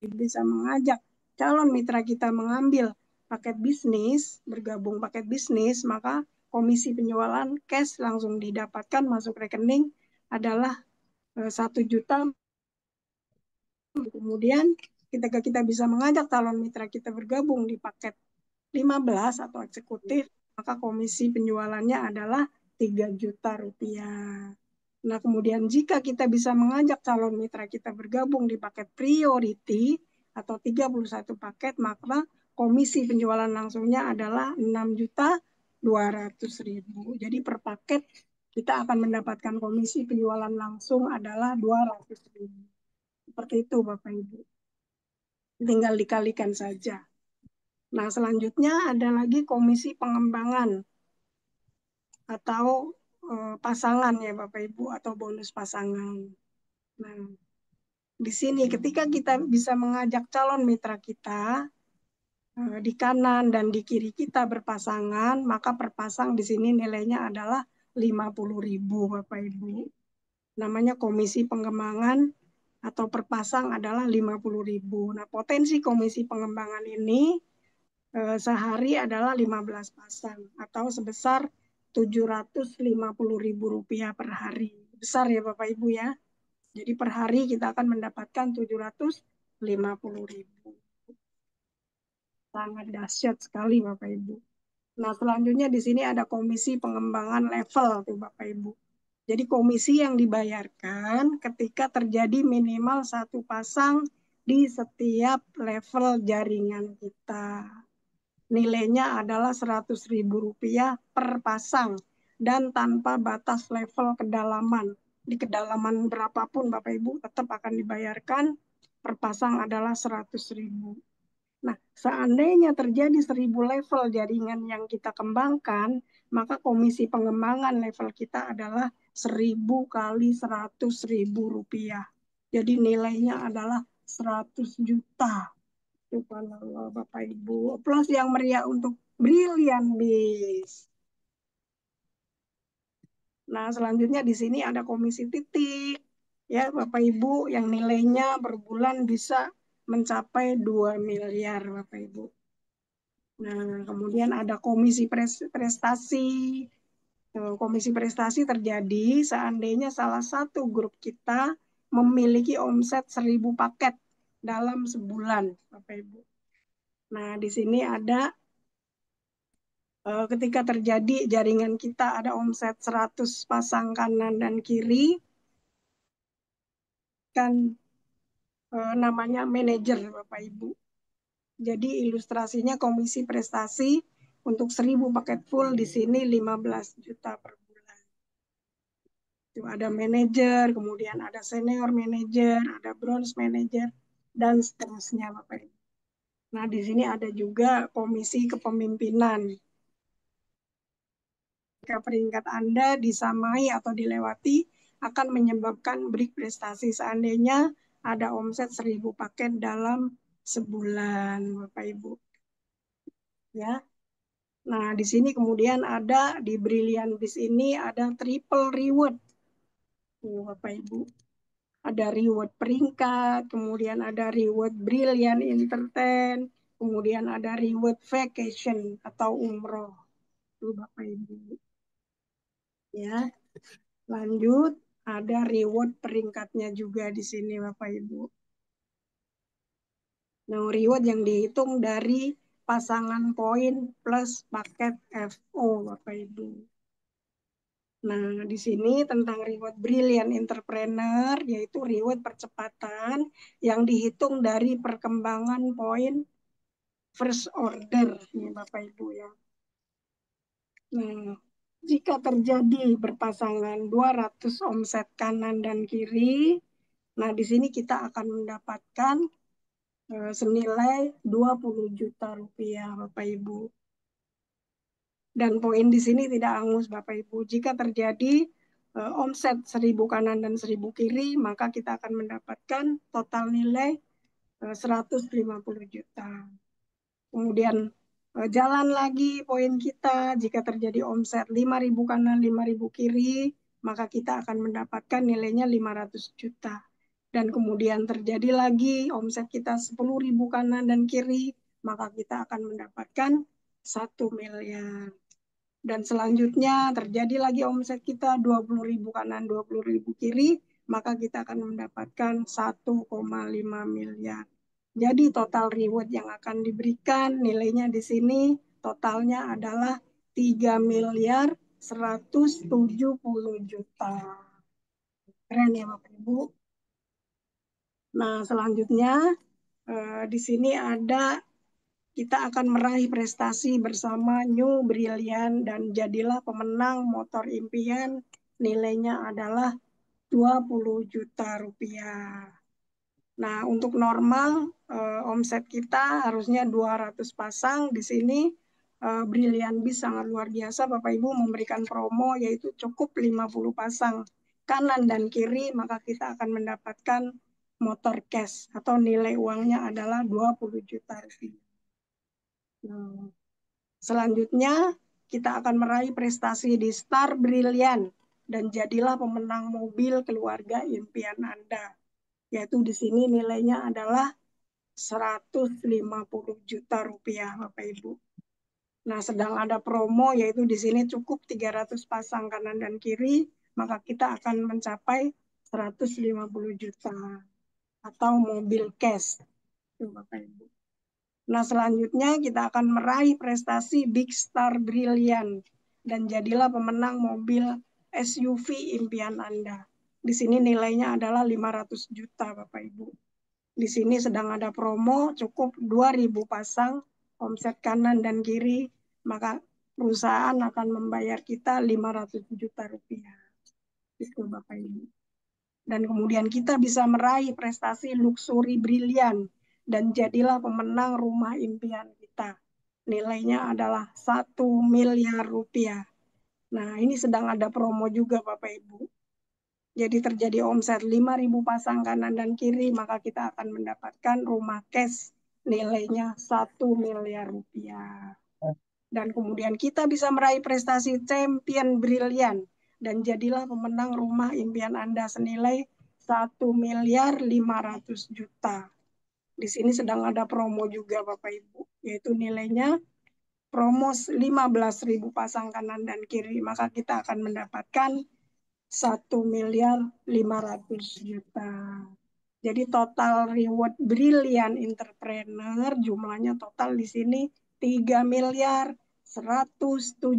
S6: Bisa mengajak calon mitra kita mengambil paket bisnis, bergabung paket bisnis, maka komisi penjualan cash langsung didapatkan masuk rekening adalah 1 juta. Kemudian ketika kita bisa mengajak calon mitra kita bergabung di paket 15 atau eksekutif, maka komisi penjualannya adalah 3 juta rupiah. Nah, kemudian jika kita bisa mengajak calon mitra kita bergabung di paket priority atau 31 paket, maka komisi penjualan langsungnya adalah 6.200.000. Jadi per paket kita akan mendapatkan komisi penjualan langsung adalah 200.000. Seperti itu Bapak Ibu. Tinggal dikalikan saja. Nah, selanjutnya ada lagi komisi pengembangan atau pasangan ya Bapak Ibu, atau bonus pasangan. Nah, di sini ketika kita bisa mengajak calon mitra kita di kanan dan di kiri kita berpasangan, maka perpasang di sini nilainya adalah 50.000 Bapak Ibu. Namanya komisi pengembangan atau perpasang adalah 50.000. Nah, potensi komisi pengembangan ini sehari adalah 15 pasang atau sebesar 750.000 rupiah per hari. Besar ya Bapak Ibu ya. Jadi per hari kita akan mendapatkan 750.000. Sangat dahsyat sekali Bapak Ibu. Nah, selanjutnya di sini ada komisi pengembangan level tuh Bapak Ibu. Jadi komisi yang dibayarkan ketika terjadi minimal 1 pasang di setiap level jaringan kita. Nilainya adalah 100.000 rupiah per pasang dan tanpa batas level kedalaman. Di kedalaman berapapun Bapak Ibu tetap akan dibayarkan, per pasang adalah 100.000. Nah, seandainya terjadi 1.000 level jaringan yang kita kembangkan, maka komisi pengembangan level kita adalah 1.000 kali 100.000 rupiah. Jadi nilainya adalah 100 juta. Subhanallah Bapak Ibu. Plus yang meriah untuk Brilliant Biz. Nah, selanjutnya di sini ada komisi titik. Ya, Bapak Ibu, yang nilainya per bulan bisa mencapai 2 miliar Bapak Ibu. Nah, kemudian ada komisi prestasi. Komisi prestasi terjadi seandainya salah satu grup kita memiliki omset 1.000 paket dalam sebulan, Bapak Ibu. Nah, di sini ada ketika terjadi jaringan kita ada omset 100 pasang kanan dan kiri, kan namanya manajer, Bapak Ibu. Jadi ilustrasinya komisi prestasi untuk 1.000 paket full di sini 15 juta per bulan. Itu ada manajer, kemudian ada senior manager, ada bronze manager, dan seterusnya Bapak Ibu. Nah, di sini ada juga komisi kepemimpinan. Jika peringkat Anda disamai atau dilewati, akan menyebabkan break prestasi seandainya ada omset 1.000 paket dalam sebulan, Bapak Ibu. Ya. Nah, di sini kemudian ada di Brilliant Biz ini ada triple reward. Bapak Ibu. Ada reward peringkat, kemudian ada reward Brilliant Entertain, kemudian ada reward vacation atau umroh. Itu Bapak Ibu. Ya. Lanjut, ada reward peringkatnya juga di sini Bapak Ibu. Nah, reward yang dihitung dari pasangan poin plus paket FO Bapak Ibu. Nah, di sini tentang reward Brilliant Entrepreneur, yaitu reward percepatan yang dihitung dari perkembangan poin first order, nih Bapak Ibu ya. Nah, jika terjadi berpasangan 200 omset kanan dan kiri, nah di sini kita akan mendapatkan senilai 20 juta rupiah Bapak Ibu. Dan poin di sini tidak hangus Bapak Ibu. Jika terjadi omset 1000 kanan dan 1000 kiri, maka kita akan mendapatkan total nilai 150 juta. Kemudian jalan lagi poin kita, jika terjadi omset 5.000 kanan, 5.000 kiri, maka kita akan mendapatkan nilainya 500 juta. Dan kemudian terjadi lagi omset kita 10.000 kanan dan kiri, maka kita akan mendapatkan 1 miliar. Dan selanjutnya terjadi lagi omset kita 20.000 kanan, 20.000 kiri, maka kita akan mendapatkan 1,5 miliar. Jadi total reward yang akan diberikan nilainya di sini totalnya adalah 3 miliar 170 juta. Keren ya Bapak Ibu. Nah selanjutnya di sini ada kita akan meraih prestasi bersama New Brilliant dan jadilah pemenang motor impian. Nilainya adalah 20 juta rupiah. Nah, untuk normal omset kita harusnya 200 pasang. Di sini Brilliant Bis sangat luar biasa Bapak Ibu memberikan promo yaitu cukup 50 pasang kanan dan kiri, maka kita akan mendapatkan motor cash atau nilai uangnya adalah 20 juta rupiah. Nah, selanjutnya, kita akan meraih prestasi di Star Brilliant dan jadilah pemenang mobil keluarga impian Anda. Yaitu di sini nilainya adalah 150 juta rupiah, Bapak Ibu. Nah, sedang ada promo yaitu di sini cukup 300 pasang kanan dan kiri, maka kita akan mencapai 150 juta atau mobil cash. Tuh, Bapak Ibu. Nah, selanjutnya kita akan meraih prestasi Big Star Brilliant dan jadilah pemenang mobil SUV impian Anda. Di sini nilainya adalah 500 juta, Bapak Ibu. Di sini sedang ada promo cukup 2.000 pasang omset kanan dan kiri, maka perusahaan akan membayar kita 500 juta rupiah. Itu Bapak Ibu. Dan kemudian kita bisa meraih prestasi luxury brilian dan jadilah pemenang rumah impian kita. Nilainya adalah 1 miliar rupiah. Nah, ini sedang ada promo juga Bapak Ibu. Jadi terjadi omset 5.000 pasang kanan dan kiri, maka kita akan mendapatkan rumah cash nilainya 1 miliar rupiah. Dan kemudian kita bisa meraih prestasi champion brilian dan jadilah pemenang rumah impian Anda senilai 1 miliar 500 juta. Di sini sedang ada promo juga Bapak Ibu, yaitu nilainya promo 15.000 pasang kanan dan kiri, maka kita akan mendapatkan 1 miliar 500 juta. Jadi total reward Brilliant Entrepreneur jumlahnya total di sini 3 miliar 170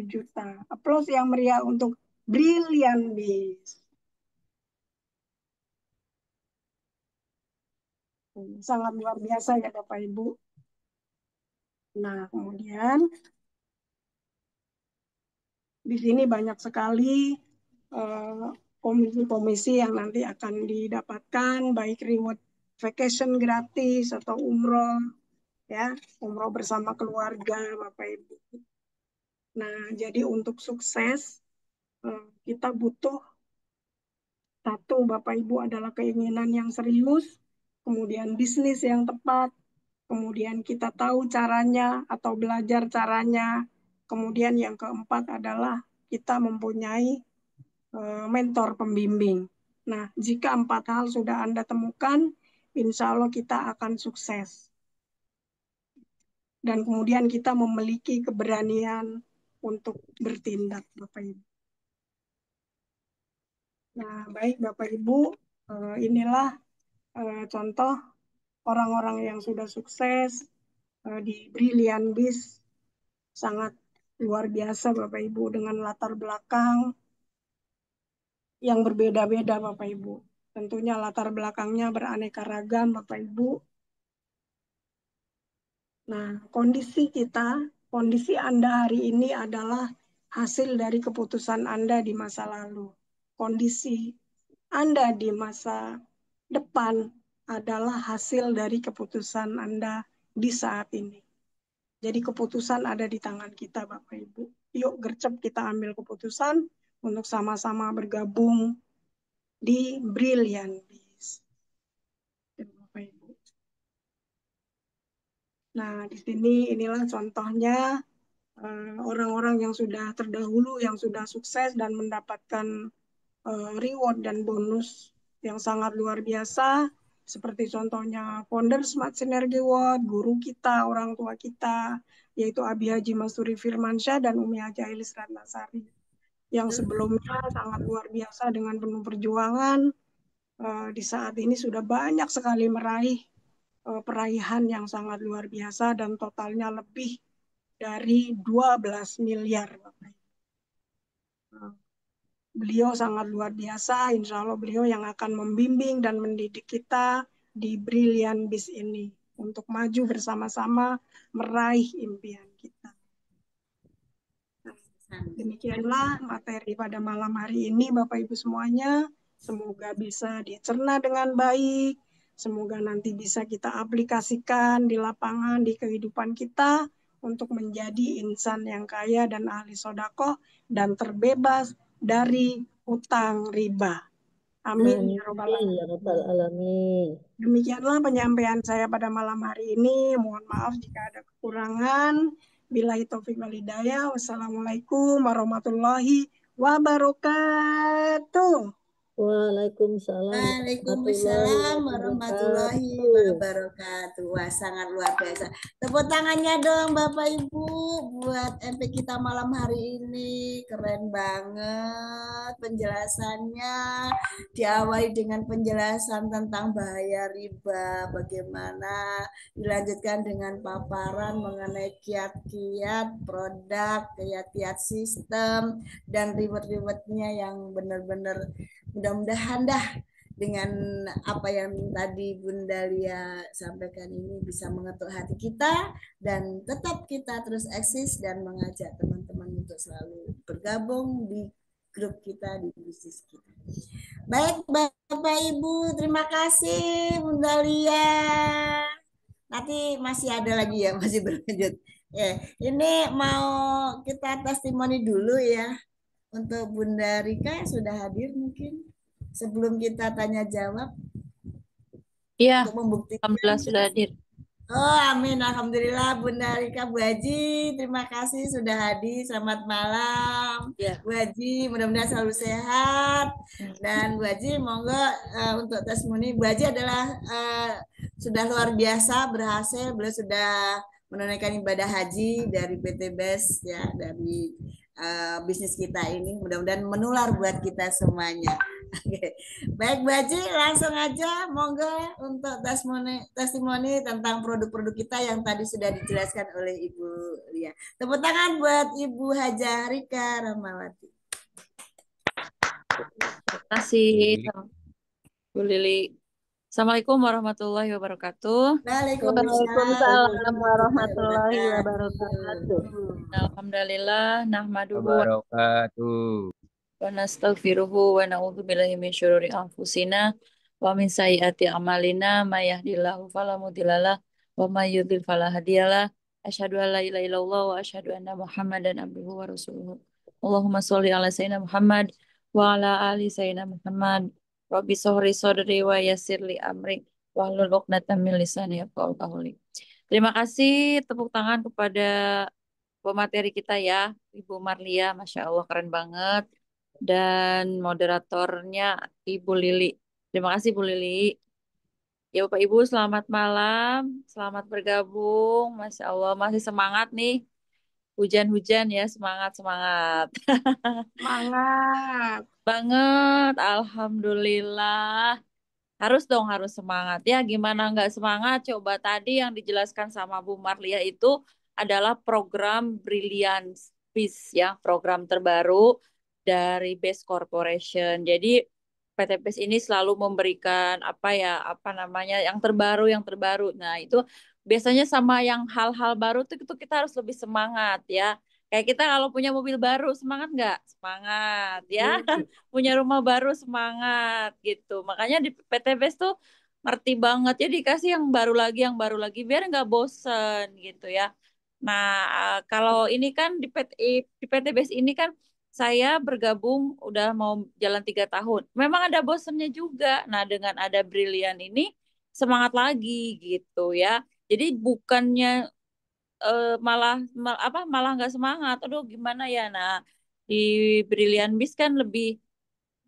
S6: juta. Aplaus yang meriah untuk Brilliant Biz. Sangat luar biasa ya Bapak Ibu. Nah, kemudian di sini banyak sekali komisi-komisi yang nanti akan didapatkan, baik reward vacation gratis atau umroh, ya, umroh bersama keluarga Bapak Ibu. Nah, jadi untuk sukses kita butuh satu Bapak Ibu adalah keinginan yang serius, kemudian bisnis yang tepat, kemudian kita tahu caranya atau belajar caranya, kemudian yang keempat adalah kita mempunyai mentor pembimbing. Nah, jika 4 hal sudah Anda temukan, insya Allah kita akan sukses. Dan kemudian kita memiliki keberanian untuk bertindak, Bapak Ibu. Nah, baik Bapak Ibu, inilah contoh orang-orang yang sudah sukses di Brilliant Biz. Sangat luar biasa Bapak Ibu dengan latar belakang yang berbeda-beda Bapak Ibu. Tentunya latar belakangnya beraneka ragam Bapak Ibu. Nah, kondisi kita, kondisi Anda hari ini adalah hasil dari keputusan Anda di masa lalu. Kondisi Anda di masa depan adalah hasil dari keputusan Anda di saat ini. Jadi keputusan ada di tangan kita, Bapak Ibu. Yuk gercep kita ambil keputusan untuk sama-sama bergabung di Brilliant Biz. Bapak Ibu. Nah, di sini inilah contohnya orang-orang yang sudah terdahulu, yang sudah sukses dan mendapatkan reward dan bonus yang sangat luar biasa. Seperti contohnya founder Smart Synergy Award, guru kita, orang tua kita, yaitu Abi Haji Masuri Firmansyah dan Umi Haja Elis Ratnasari. Yang sebelumnya sangat luar biasa dengan penuh perjuangan. Di saat ini sudah banyak sekali meraih peraihan yang sangat luar biasa dan totalnya lebih dari 12 miliar. Beliau sangat luar biasa, insya Allah beliau yang akan membimbing dan mendidik kita di Brilliant Biz ini untuk maju bersama-sama meraih impian kita. Demikianlah materi pada malam hari ini Bapak Ibu semuanya. Semoga bisa dicerna dengan baik. Semoga nanti bisa kita aplikasikan di lapangan, di kehidupan kita untuk menjadi insan yang kaya dan ahli sodakoh dan terbebas dari hutang riba. Amin ya Rabbal
S4: Amin ya Rabbal Alamin.
S6: Demikianlah penyampaian saya pada malam hari ini. Mohon maaf jika ada kekurangan. Billahi taufik wal hidayah. Wassalamualaikum warahmatullahi wabarakatuh.
S4: Waalaikumsalam
S1: Waalaikumsalam warahmatullahi wabarakatuh. Wah, sangat luar biasa. Tepuk tangannya dong Bapak Ibu buat MP kita malam hari ini. Keren banget penjelasannya. Diawali dengan penjelasan tentang bahaya riba, bagaimana dilanjutkan dengan paparan mengenai kiat-kiat produk, kiat-kiat sistem, dan reward-rewardnya yang benar-benar mudah-mudahan dah dengan apa yang tadi Bunda Lia sampaikan ini bisa mengetuk hati kita dan tetap kita terus eksis dan mengajak teman-teman untuk selalu bergabung di grup kita, di bisnis kita. Baik Bapak Ibu, terima kasih Bunda Lia. Nanti masih ada lagi ya, masih berlanjut. Ini mau kita testimoni dulu ya. Untuk Bunda Rika yang sudah hadir mungkin sebelum kita tanya jawab.
S7: Iya,
S1: untuk membuktikan.
S7: alhamdulillah sudah hadir.
S1: Oh, amin. Alhamdulillah Bunda Rika, Bu Haji, terima kasih sudah hadir. Selamat malam.
S7: Ya.
S1: Bu Haji, mudah-mudahan selalu sehat. Dan Bu Haji, monggo untuk testimoni. Bu Haji adalah sudah luar biasa berhasil. Beliau sudah menunaikan ibadah haji dari PT BES ya, dari bisnis kita ini. Mudah-mudahan menular buat kita semuanya. Oke. Baik Bu Haji, langsung aja monggo untuk testimoni tentang produk-produk kita yang tadi sudah dijelaskan oleh Ibu Lia. Tepuk tangan buat Ibu Haja Rika Ramawati.
S7: Terima kasih Bu Lili. Assalamualaikum warahmatullahi wabarakatuh.
S2: Waalaikumsalam warahmatullahi wabarakatuh.
S7: Alhamdulillah nahmaduhu
S5: Wabarakatuh.
S7: wa nastaghfiruhu wa na'udzu billahi min syururi anfusina wa min sayyiati a'malina may yahdihillahu fala mudhillalah wa may yudhlil fala hadiyalah. Asyhadu an la ilaha illallah wa asyhadu anna Muhammadan abduhu wa rasuluhu. Allahumma sholli ala sayyidina Muhammad wa ala ali sayyidina Muhammad. Rabbi sholli sadri wa yassirli amri wahlul 'uqdatam min lisani yafqahu qawli. Terima kasih, tepuk tangan kepada pemateri kita ya, Ibu Marlia, Masya Allah keren banget. Dan moderatornya Ibu Lili. Terima kasih Bu Lili. Ya Bapak Ibu, selamat malam, selamat bergabung. Masya Allah masih semangat nih. Hujan-hujan ya, semangat-semangat.
S6: Semangat.
S7: Banget, Alhamdulillah. Harus dong, harus semangat. Ya, gimana nggak semangat? Coba tadi yang dijelaskan sama Bu Marlia itu adalah program Brilliant Biz ya, program terbaru dari Best Corporation. Jadi PT BES ini selalu memberikan apa namanya yang terbaru. Nah, itu biasanya sama yang hal-hal baru tuh itu kita harus lebih semangat ya. Kayak kita kalau punya mobil baru semangat nggak? Semangat ya. Punya rumah baru semangat gitu. Makanya di PT BES tuh ngerti banget ya dikasih yang baru lagi biar nggak bosen gitu ya. Nah, kalau ini kan di PT Base ini kan saya bergabung udah mau jalan 3 tahun. Memang ada bosennya juga. Nah, dengan ada Brilian ini semangat lagi gitu ya. Jadi bukannya malah nggak semangat. Aduh, gimana ya? Nah, di Brilian Beast kan lebih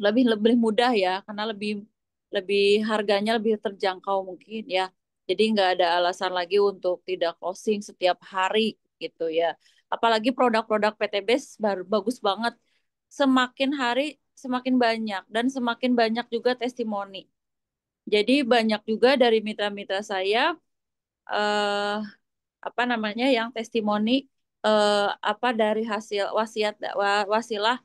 S7: lebih lebih mudah ya, karena lebih lebih harganya lebih terjangkau mungkin ya. Jadi nggak ada alasan lagi untuk tidak closing setiap hari gitu ya. Apalagi produk-produk PTBS baru bagus banget. Semakin hari semakin banyak dan semakin banyak juga testimoni. Jadi banyak juga dari mitra-mitra saya eh apa namanya yang testimoni apa dari hasil wasilah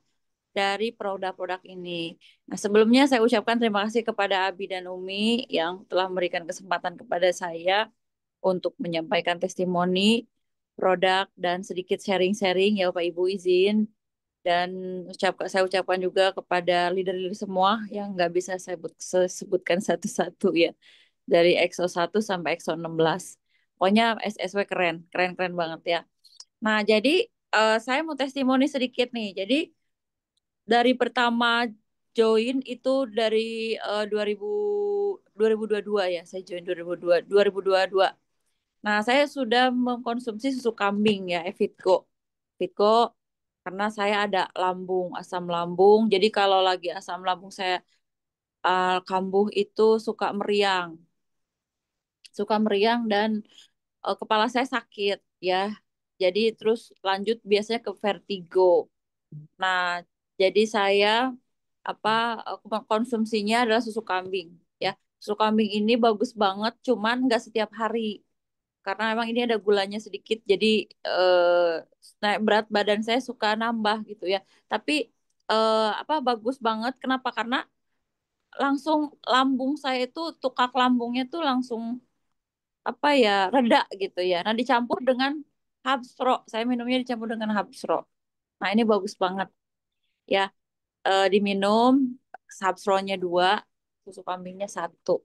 S7: dari produk-produk ini. Nah, sebelumnya saya ucapkan terima kasih kepada Abi dan Umi yang telah memberikan kesempatan kepada saya untuk menyampaikan testimoni produk dan sedikit sharing-sharing ya Bapak Ibu izin. Dan saya ucapkan juga kepada leader-leader semua yang nggak bisa saya sebutkan satu-satu ya. Dari EXO 1 sampai EXO 16. Pokoknya SSW keren, keren-keren banget ya. Nah, jadi saya mau testimoni sedikit nih. Jadi dari pertama join itu dari 2022 ya, saya join 2022. Nah, saya sudah mengkonsumsi susu kambing ya, Evitgo. Evitgo karena saya ada asam lambung. Jadi kalau lagi asam lambung saya kambuh itu suka meriang dan kepala saya sakit ya. Jadi terus lanjut biasanya ke vertigo. Nah, jadi saya apa konsumsinya adalah susu kambing ya. Susu kambing ini bagus banget, cuman nggak setiap hari karena memang ini ada gulanya sedikit, jadi naik berat badan saya suka nambah gitu ya. Tapi bagus banget. Kenapa? Karena langsung lambung saya itu tukak lambungnya tuh langsung reda gitu ya. Nah dicampur dengan Habsro, saya minumnya dicampur dengan Habsro. Nah ini bagus banget ya. Diminum Habsro-nya 2, susu kambingnya 1.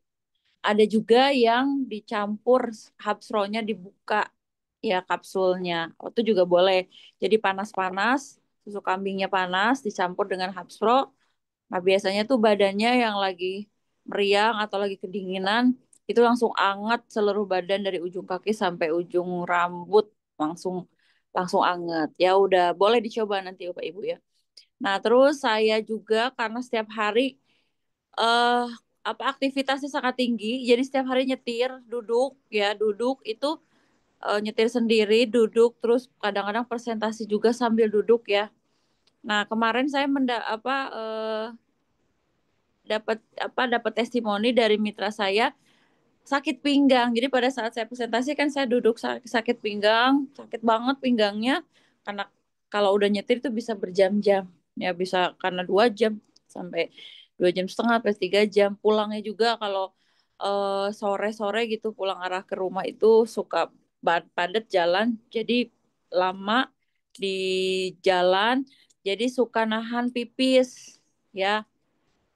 S7: Ada juga yang dicampur Habsro-nya dibuka ya kapsulnya. Oh, itu juga boleh. Jadi panas-panas, susu kambingnya panas dicampur dengan Habsro. Nah, biasanya tuh badannya yang lagi meriang atau lagi kedinginan itu langsung anget seluruh badan dari ujung kaki sampai ujung rambut langsung langsung anget. Ya udah boleh dicoba nanti Bapak Ibu ya. Nah, terus saya juga karena setiap hari eh aktivitasnya sangat tinggi, jadi setiap hari nyetir, duduk itu nyetir sendiri, duduk terus kadang-kadang presentasi juga sambil duduk ya. Nah, kemarin saya dapat testimoni dari mitra saya sakit pinggang. Jadi pada saat saya presentasi kan saya duduk sakit pinggang, sakit banget pinggangnya karena kalau udah nyetir itu bisa berjam-jam. Ya bisa karena 2 jam sampai 2 jam setengah plus 3 jam. Pulangnya juga kalau sore-sore gitu pulang arah ke rumah itu suka padat jalan. Jadi lama di jalan. Jadi suka nahan pipis ya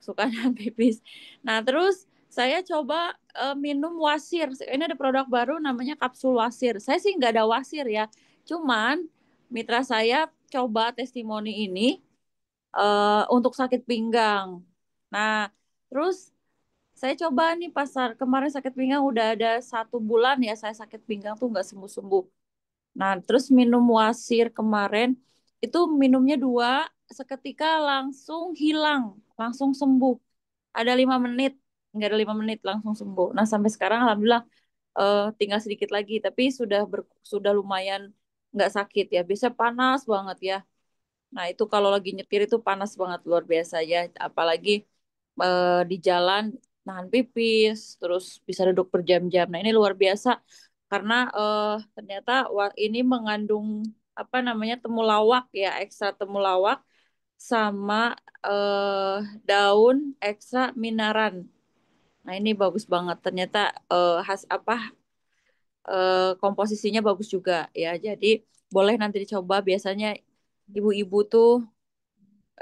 S7: suka nahan pipis. Nah, terus saya coba minum wasir. Ini ada produk baru namanya kapsul wasir. Saya sih nggak ada wasir ya. Cuman mitra saya coba testimoni ini untuk sakit pinggang. Nah, terus saya coba nih kemarin sakit pinggang udah ada 1 bulan ya saya sakit pinggang tuh nggak sembuh-sembuh. Nah, terus minum wasir kemarin itu minumnya 2, seketika langsung hilang, langsung sembuh. Ada 5 menit, nggak ada 5 menit langsung sembuh. Nah, sampai sekarang alhamdulillah tinggal sedikit lagi, tapi sudah lumayan nggak sakit ya. Biasa panas banget ya. Nah, itu kalau lagi nyetir itu panas banget luar biasa ya. Apalagi di jalan nahan pipis, terus bisa duduk berjam-jam. Nah, ini luar biasa karena ternyata ini mengandung temulawak ya, ekstra temulawak sama daun ekstra minaran. Nah, ini bagus banget. Ternyata komposisinya bagus juga ya. Jadi boleh nanti dicoba. Biasanya ibu-ibu tuh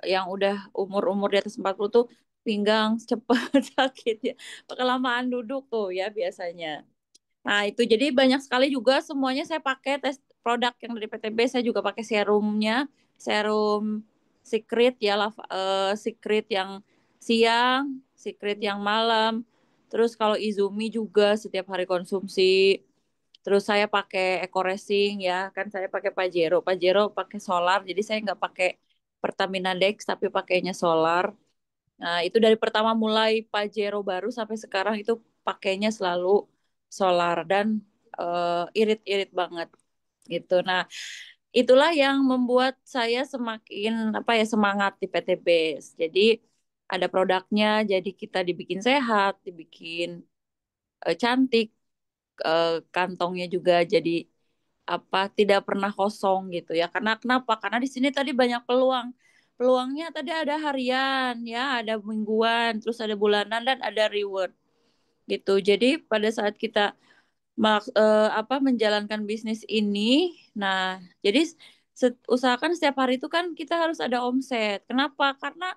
S7: yang udah umur-umur di atas 40 tuh pinggang cepat sakit ya. Kelamaan duduk tuh ya biasanya. Nah, itu jadi banyak sekali juga semuanya saya pakai produk yang dari PTB. Saya juga pakai serumnya, serum Secret ya, Secret yang siang, Secret yang malam. Terus kalau Izumi juga setiap hari konsumsi. Terus saya pakai Eco Racing ya, kan saya pakai Pajero. Pajero pakai solar, jadi saya nggak pakai Pertamina Dex, tapi pakainya solar. Nah, itu dari pertama mulai Pajero baru sampai sekarang itu pakainya selalu solar dan irit-irit banget gitu. Nah, itulah yang membuat saya semakin apa ya semangat di PTB. Jadi ada produknya, jadi kita dibikin sehat, dibikin cantik, kantongnya juga jadi apa tidak pernah kosong gitu ya. Karena kenapa? Karena di sini tadi banyak peluang. Peluangnya tadi ada harian ya, ada mingguan, terus ada bulanan dan ada reward gitu. Jadi pada saat kita menjalankan bisnis ini, nah jadi usahakan setiap hari itu kan kita harus ada omset. Kenapa? Karena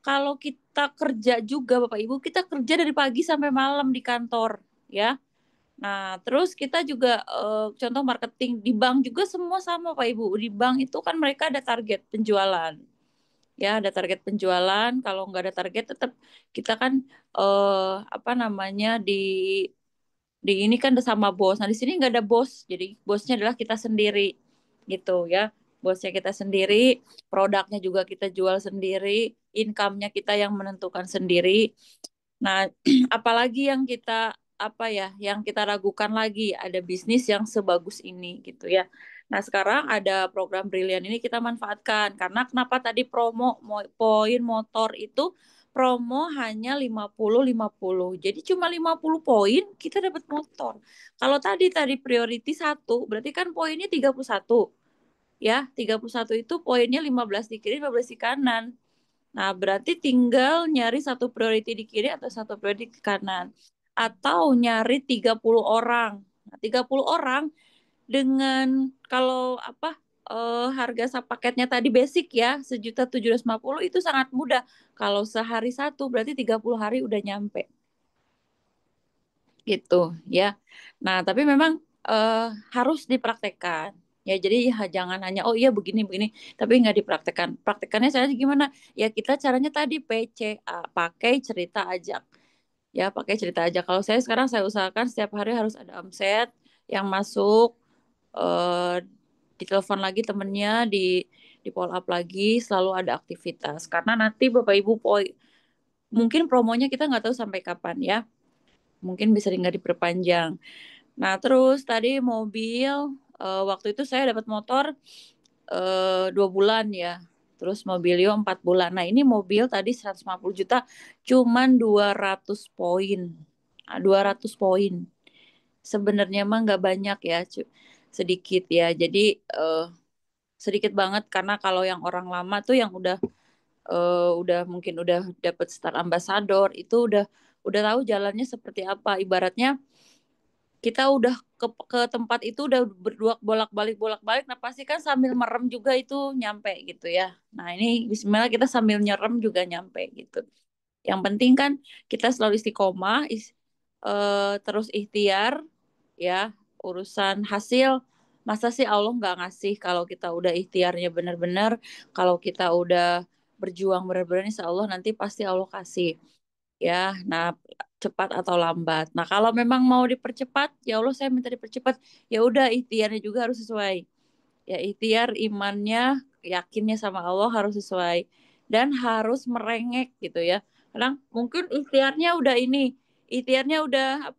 S7: kalau kita kerja juga Bapak Ibu, kita kerja dari pagi sampai malam di kantor ya. Nah, terus kita juga contoh marketing di bank juga semua sama Pak Ibu. Di bank itu kan mereka ada target penjualan. Ya, ada target penjualan. Kalau nggak ada target tetap kita kan di ini kan sama bos. Nah, di sini nggak ada bos. Jadi bosnya adalah kita sendiri gitu ya. Bosnya kita sendiri, produknya juga kita jual sendiri, income-nya kita yang menentukan sendiri. Nah, apalagi yang kita yang kita ragukan lagi ada bisnis yang sebagus ini gitu ya. Nah, sekarang ada program Brilian ini kita manfaatkan karena kenapa tadi poin motor itu promo hanya 50-50. Jadi cuma 50 poin kita dapat motor. Kalau tadi priority 1, berarti kan poinnya 31. Ya, 31 itu poinnya 15 di kiri, 15 di kanan. Nah, berarti tinggal nyari satu priority di kiri atau satu priority di kanan. Atau nyari 30 orang. Nah, 30 orang dengan kalau harga paketnya tadi basic ya, 1.750.000 itu sangat mudah. Kalau sehari satu berarti 30 hari udah nyampe. Gitu ya. Nah, tapi memang harus dipraktekkan. Ya, jadi jangan hanya oh iya begini tapi nggak dipraktekkan. Praktekannya saya gimana? Ya kita caranya tadi PCA, pakai cerita ajak. Ya, pakai cerita ajak. Kalau saya sekarang saya usahakan setiap hari harus ada omset yang masuk, ditelepon lagi temennya, di follow up lagi, selalu ada aktivitas. Karena nanti Bapak Ibu mungkin promonya kita nggak tahu sampai kapan ya. Mungkin bisa nggak diperpanjang. Nah, terus tadi mobil, waktu itu saya dapat motor 2 bulan ya. Terus Mobilio 4 bulan. Nah, ini mobil tadi 150 juta, cuman 200 poin. Nah, 200 poin. Sebenarnya mah nggak banyak ya, sedikit ya. Jadi sedikit banget karena kalau yang orang lama tuh yang mungkin udah dapat Star Ambassador itu udah tahu jalannya seperti apa. Ibaratnya kita udah ke tempat itu udah berdua bolak-balik, nah pasti kan sambil merem juga itu nyampe gitu ya. Nah ini Bismillah kita sambil nyerem juga nyampe gitu. Yang penting kan kita selalu istiqomah, terus ikhtiar ya, urusan hasil masa sih Allah nggak ngasih kalau kita udah ikhtiarnya benar-benar, kalau kita udah berjuang benar-benar insya Allah nanti pasti Allah kasih ya. Nah, cepat atau lambat. Nah, kalau memang mau dipercepat, ya Allah saya minta dipercepat. Ya udah ikhtiarnya juga harus sesuai. Ya ikhtiar imannya, yakinnya sama Allah harus sesuai dan harus merengek gitu ya. Kadang mungkin ikhtiarnya udah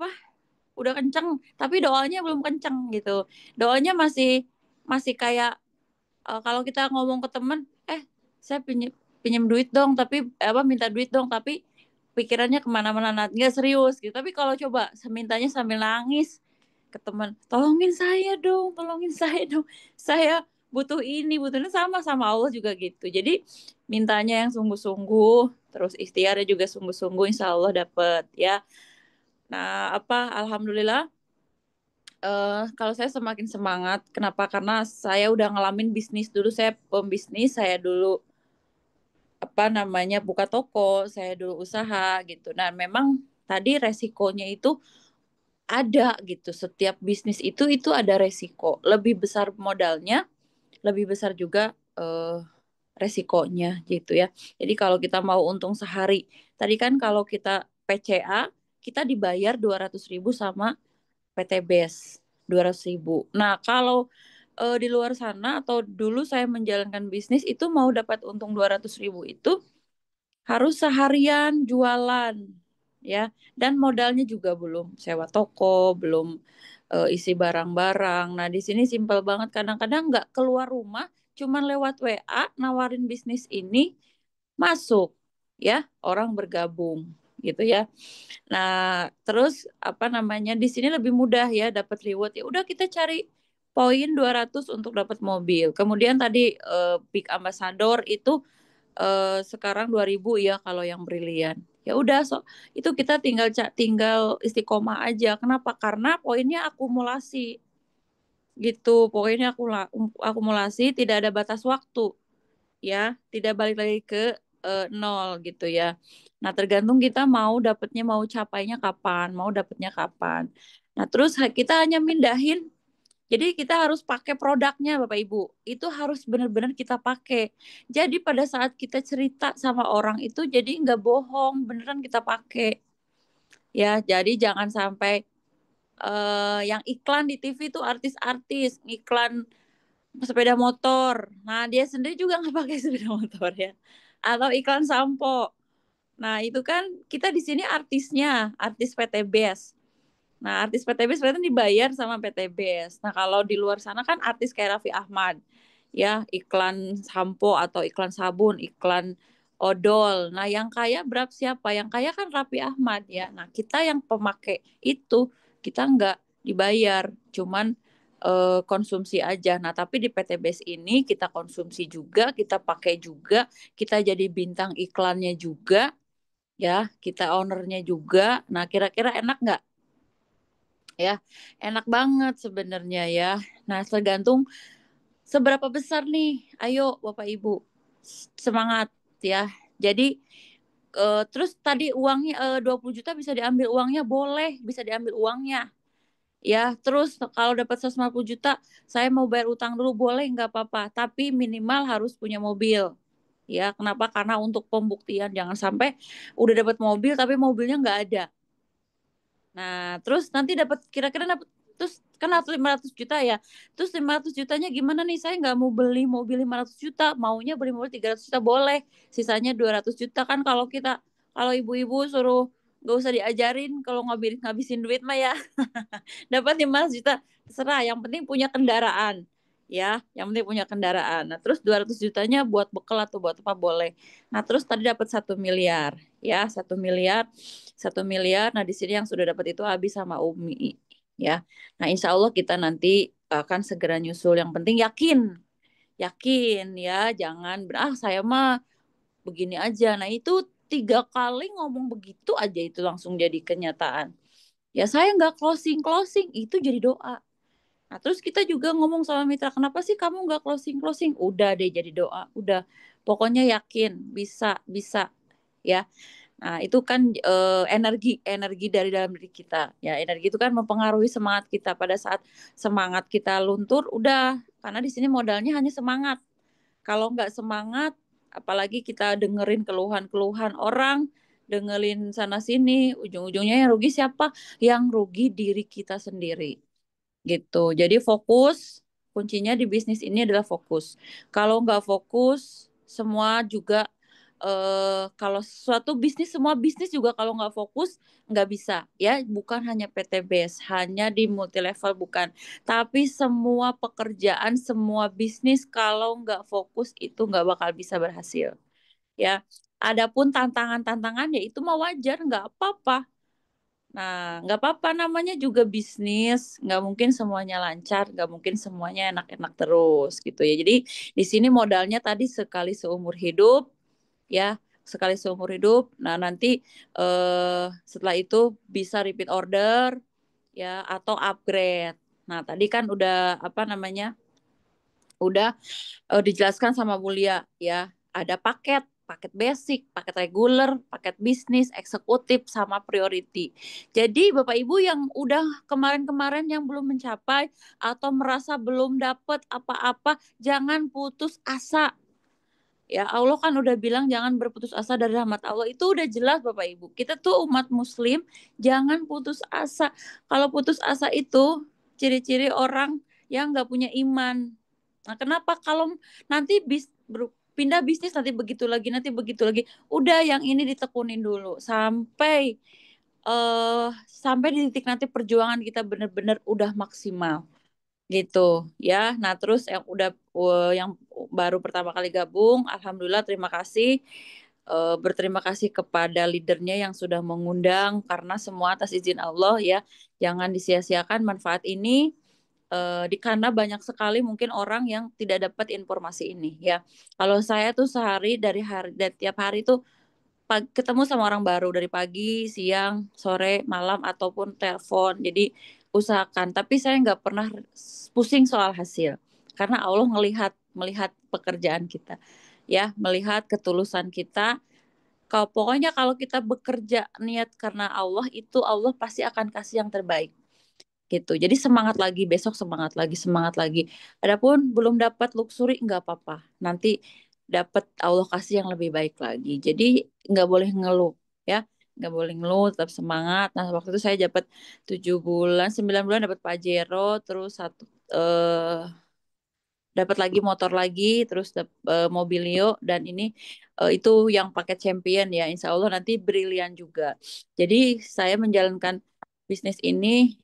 S7: udah kenceng, tapi doanya belum kenceng gitu. Doanya masih masih kayak kalau kita ngomong ke temen, saya pinjam duit dong, tapi minta duit dong, tapi pikirannya kemana-mana, nggak serius gitu. Tapi kalau coba mintanya sambil nangis ke teman, tolongin saya dong, saya butuh ini, sama Allah juga gitu. Jadi mintanya yang sungguh-sungguh, terus ikhtiarnya juga sungguh-sungguh, insya Allah dapet ya. Nah, alhamdulillah. Kalau saya semakin semangat, kenapa? Karena saya udah ngalamin bisnis dulu, saya pembisnis, saya dulu buka toko, saya dulu usaha gitu. Nah, memang tadi resikonya itu ada gitu. Setiap bisnis itu ada resiko. Lebih besar modalnya, lebih besar juga resikonya gitu ya. Jadi kalau kita mau untung sehari, tadi kan kalau kita PCA, kita dibayar 200.000 sama PT BES, 200.000. Nah, kalau di luar sana atau dulu saya menjalankan bisnis itu mau dapat untung 200.000 itu harus seharian jualan ya, dan modalnya juga belum sewa toko, belum isi barang-barang. Nah, di sini simpel banget, kadang-kadang nggak keluar rumah, cuman lewat WA nawarin bisnis ini masuk ya, orang bergabung gitu ya. Nah, terus apa namanya, di sini lebih mudah ya dapat reward. Ya udah, kita cari poin 200 untuk dapat mobil. Kemudian tadi Big Ambassador itu sekarang 2.000 ya kalau yang brilian. Ya udah, itu kita tinggal istiqomah aja. Kenapa? Karena poinnya akumulasi. Gitu, poinnya akumulasi, tidak ada batas waktu. Ya, tidak balik lagi ke nol gitu ya. Nah, tergantung kita mau capainya kapan, mau dapatnya kapan. Nah, terus kita hanya mindahin. Jadi kita harus pakai produknya, Bapak Ibu. Itu harus benar-benar kita pakai. Jadi pada saat kita cerita sama orang itu jadi nggak bohong, beneran kita pakai. Ya, jadi jangan sampai yang iklan di TV itu artis-artis, iklan sepeda motor. Nah, dia sendiri juga nggak pakai sepeda motor ya. Atau iklan sampo. Nah, itu kan kita di sini artisnya, artis PT BES. Nah, artis PT BES berarti dibayar sama PT BES. Nah, kalau di luar sana kan artis kayak Raffi Ahmad. Ya, iklan sampo atau iklan sabun, iklan odol. Nah, yang kaya siapa? Yang kaya kan Raffi Ahmad ya. Nah, kita yang pemakai itu, kita nggak dibayar. Cuman konsumsi aja. Nah, tapi di PT BES ini kita konsumsi juga, kita pakai juga, kita jadi bintang iklannya juga, ya, kita ownernya juga. Nah, kira-kira enak nggak? Ya, enak banget sebenarnya ya. Nah, tergantung seberapa besar nih. Ayo Bapak Ibu, semangat ya. Jadi terus tadi uangnya 20 juta bisa diambil uangnya, boleh, bisa diambil uangnya. Ya, terus kalau dapat 150 juta, saya mau bayar utang dulu, boleh, nggak apa-apa. Tapi minimal harus punya mobil. Ya, kenapa? Karena untuk pembuktian, jangan sampai udah dapat mobil tapi mobilnya nggak ada. Nah, terus nanti kira-kira dapat, terus kan harus 500 juta ya. Terus 500 jutanya gimana nih? Saya nggak mau beli mobil 500 juta, maunya beli mobil 300 juta, boleh. Sisanya 200 juta kan. Kalau ibu-ibu suruh nggak usah diajarin, kalau ngabisin duit mah ya dapat 500 juta terserah, yang penting punya kendaraan ya, yang penting punya kendaraan. Nah, terus 200 jutanya buat bekal atau buat apa, boleh. Nah, terus tadi dapat 1 miliar ya, 1 miliar. Nah, di sini yang sudah dapat itu Abi sama Umi ya. Nah, insya Allah kita nanti akan segera nyusul. Yang penting yakin ya, jangan saya mah begini aja. Nah, itu 3 kali ngomong begitu aja itu langsung jadi kenyataan. Ya, saya nggak closing itu jadi doa. Nah, terus kita juga ngomong sama mitra, kenapa sih kamu nggak closing? Udah deh, jadi doa. Udah, pokoknya yakin bisa ya. Nah, itu kan energi dari dalam diri kita. Ya, energi itu kan mempengaruhi semangat kita. Pada saat semangat kita luntur, udah, karena di sini modalnya hanya semangat. Kalau nggak semangat, apalagi kita dengerin keluhan-keluhan orang, dengerin sana sini, ujung-ujungnya yang rugi siapa? Yang rugi diri kita sendiri. Gitu. Jadi fokus, kuncinya di bisnis ini adalah fokus. Kalau nggak fokus, semua juga kalau semua bisnis juga kalau nggak fokus nggak bisa ya. Bukan hanya PT BES, hanya di multi level bukan, tapi semua pekerjaan, semua bisnis kalau nggak fokus itu nggak bakal bisa berhasil ya. Adapun tantangan-tantangan ya itu mah wajar, nggak apa-apa. Nah, nggak apa-apa, namanya juga bisnis, nggak mungkin semuanya lancar, nggak mungkin semuanya enak-enak terus gitu ya. Jadi di sini modalnya tadi sekali seumur hidup ya, sekali seumur hidup. Nah, nanti setelah itu bisa repeat order ya atau upgrade. Nah, tadi kan udah apa namanya? Udah dijelaskan sama Mulia ya, ada paket paket basic, paket reguler, paket bisnis, eksekutif, sama priority. Jadi Bapak Ibu yang udah kemarin-kemarin yang belum mencapai atau merasa belum dapat apa-apa, jangan putus asa. Ya Allah kan udah bilang jangan berputus asa dari rahmat Allah. Itu udah jelas Bapak Ibu. Kita tuh umat muslim, jangan putus asa. Kalau putus asa itu ciri-ciri orang yang nggak punya iman. Nah, kenapa kalau nanti pindah bisnis nanti begitu lagi. Udah yang ini ditekunin dulu sampai di titik nanti perjuangan kita benar-benar udah maksimal gitu ya. Nah, terus yang baru pertama kali gabung, alhamdulillah terima kasih. Berterima kasih kepada leadernya yang sudah mengundang karena semua atas izin Allah ya. Jangan disia-siakan manfaat ini karena banyak sekali mungkin orang yang tidak dapat informasi ini ya. Kalau saya tuh dari tiap hari tuh ketemu sama orang baru dari pagi, siang, sore, malam ataupun telepon. Jadi usahakan. Tapi saya nggak pernah pusing soal hasil karena Allah melihat pekerjaan kita ya, melihat ketulusan kita. Pokoknya kalau kita bekerja niat karena Allah itu Allah pasti akan kasih yang terbaik gitu. Jadi semangat lagi, besok semangat lagi. Adapun belum dapat luxury nggak apa-apa. Nanti dapat Allah kasih yang lebih baik lagi. Jadi nggak boleh ngeluh ya. Nggak boleh ngeluh, tetap semangat. Nah, waktu itu saya dapat 9 bulan dapat Pajero, terus dapat lagi motor lagi, terus Mobilio, dan ini itu yang paket champion ya. Insya Allah nanti brilian juga. Jadi saya menjalankan bisnis ini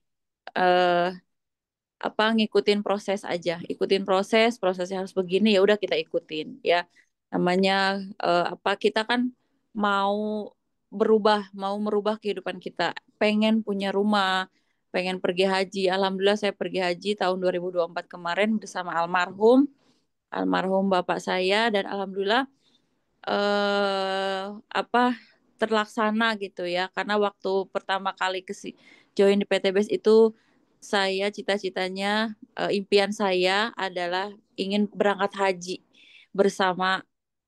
S7: ngikutin proses aja, prosesnya harus begini ya udah kita ikutin ya. Namanya kita kan mau merubah kehidupan kita, pengen punya rumah, pengen pergi haji. Alhamdulillah saya pergi haji tahun 2024 kemarin bersama almarhum bapak saya, dan alhamdulillah terlaksana gitu ya. Karena waktu pertama kali join di PTBS itu saya cita-citanya, impian saya adalah ingin berangkat haji bersama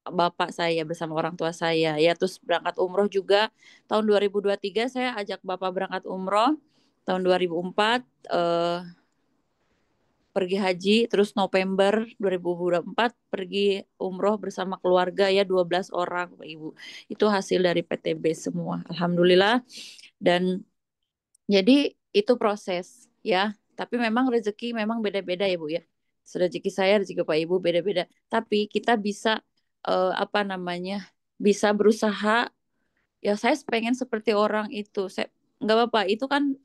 S7: bapak saya, bersama orang tua saya ya. Terus berangkat umroh juga tahun 2023 saya ajak bapak berangkat umroh. Tahun 2004 pergi haji, terus November 2024 pergi umroh bersama keluarga ya, 12 orang Bapak Ibu. Itu hasil dari PTB semua. Alhamdulillah. Dan jadi itu proses ya. Tapi memang rezeki memang beda-beda ya Bu ya. Rezeki saya, rezeki Bapak Ibu beda-beda. Tapi kita bisa bisa berusaha. Ya saya pengen seperti orang itu. Saya nggak apa-apa. Itu kan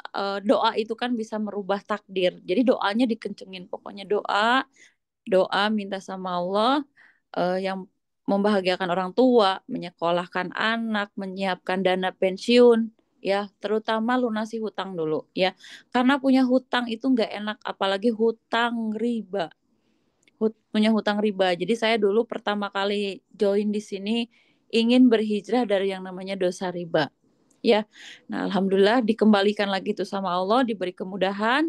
S7: doa itu kan bisa merubah takdir. Jadi doanya dikencengin. Pokoknya doa minta sama Allah yang membahagiakan orang tua, menyekolahkan anak, menyiapkan dana pensiun, ya terutama lunasi hutang dulu, ya karena punya hutang itu nggak enak, apalagi hutang riba, punya hutang riba. Jadi saya dulu pertama kali join di sini ingin berhijrah dari yang namanya dosa riba, ya. Nah alhamdulillah dikembalikan lagi itu sama Allah, diberi kemudahan,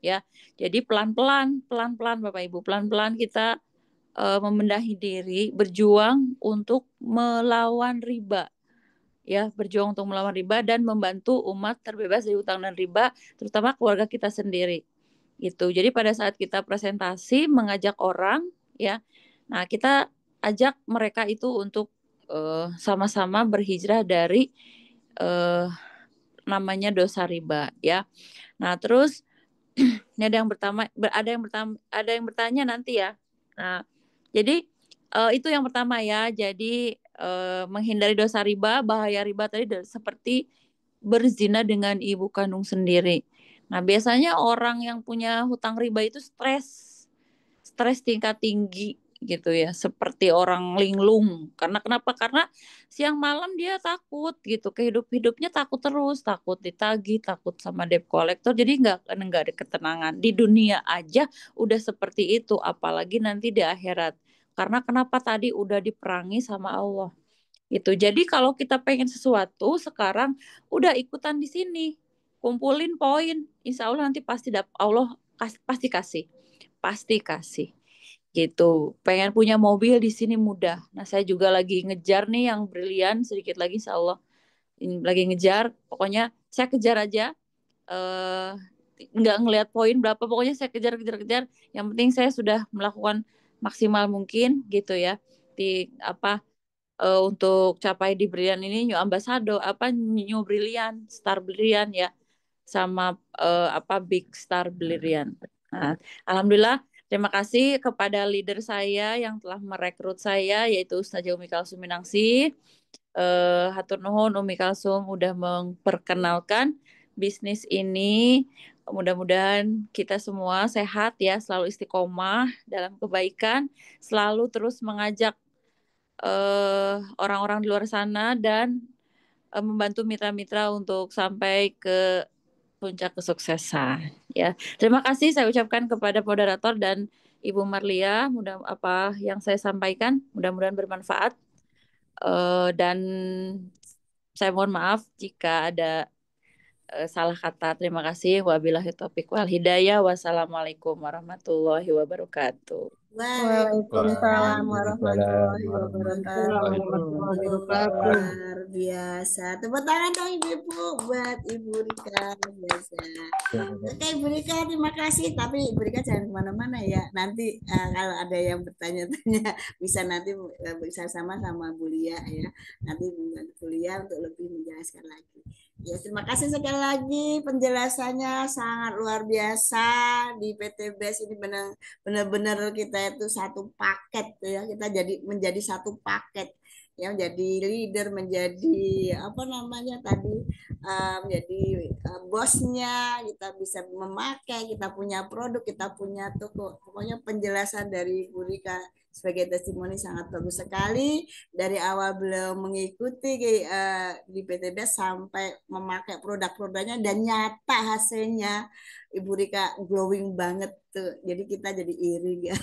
S7: ya. Jadi pelan-pelan Bapak Ibu, pelan-pelan kita membenahi diri, berjuang untuk melawan riba. Ya, berjuang untuk melawan riba dan membantu umat terbebas dari hutang dan riba, terutama keluarga kita sendiri. Gitu. Jadi pada saat kita presentasi mengajak orang, ya. Nah, kita ajak mereka itu untuk sama-sama berhijrah dari namanya dosa riba, ya. Nah, terus ini ada yang bertanya nanti ya. Nah, jadi itu yang pertama ya. Jadi menghindari dosa riba, bahaya riba tadi seperti berzina dengan ibu kandung sendiri. Nah, biasanya orang yang punya hutang riba itu stres tingkat tinggi gitu ya, seperti orang linglung. Kenapa? Karena siang malam dia takut gitu, hidupnya takut terus, takut ditagih, takut sama debt collector, jadi nggak ada ketenangan. Di dunia aja udah seperti itu, apalagi nanti di akhirat. Karena kenapa tadi udah diperangi sama Allah. Itu. Jadi kalau kita pengen sesuatu sekarang udah ikutan di sini, kumpulin poin, insya Allah nanti pasti Allah pasti kasih. gitu. Pengen punya mobil di sini mudah. Nah, saya juga lagi ngejar nih yang brilian sedikit lagi insya Allah. Ini lagi ngejar, pokoknya saya kejar aja. eh nggak ngelihat poin berapa, pokoknya saya kejar. Yang penting saya sudah melakukan maksimal mungkin gitu ya. Di apa untuk capai di Brilian ini New Ambassador New Brilliant Star Brilliant ya sama Big Star Brilliant. Nah, alhamdulillah terima kasih kepada leader saya yang telah merekrut saya yaitu Ustazah Umi Kalsum Minangsi. Hatur nuhun Umi Kalsum udah memperkenalkan bisnis ini. Mudah-mudahan kita semua sehat ya, selalu istiqomah dalam kebaikan, selalu terus mengajak orang-orang di luar sana dan membantu mitra-mitra untuk sampai ke puncak kesuksesan ya. Terima kasih saya ucapkan kepada moderator dan Ibu Marlia, mudah apa yang saya sampaikan mudah-mudahan bermanfaat. Dan saya mohon maaf jika ada salah kata. Terima kasih. Wabillahi taufiq wal hidayah. Wassalamualaikum warahmatullahi wabarakatuh.
S6: Waalaikumsalam warahmatullahi
S5: Waalaikumsalam
S6: wabarakatuh.
S4: warahmatullahi wabarakatuh.
S1: Luar biasa. Tepuk tangan dong Ibu buat Ibu Rika biasa. Oke Ibu Rika terima kasih. Tapi Ibu Rika jangan kemana-mana ya. Nanti kalau ada yang bertanya-tanya bisa nanti bisa sama Bu Lia ya. Nanti Bu Lia untuk lebih menjelaskan lagi. Ya terima kasih sekali lagi penjelasannya sangat luar biasa di PT BES ini benar-benar kita itu satu paket ya, kita menjadi satu paket ya, menjadi leader, menjadi apa namanya tadi menjadi bosnya, kita bisa memakai, kita punya produk, kita punya toko. Pokoknya penjelasan dari Bu Rika sebagai testimoni sangat bagus sekali dari awal beliau mengikuti di PT BES sampai memakai produk-produknya dan nyata hasilnya Ibu Rika glowing banget tuh. Jadi kita jadi iri ya.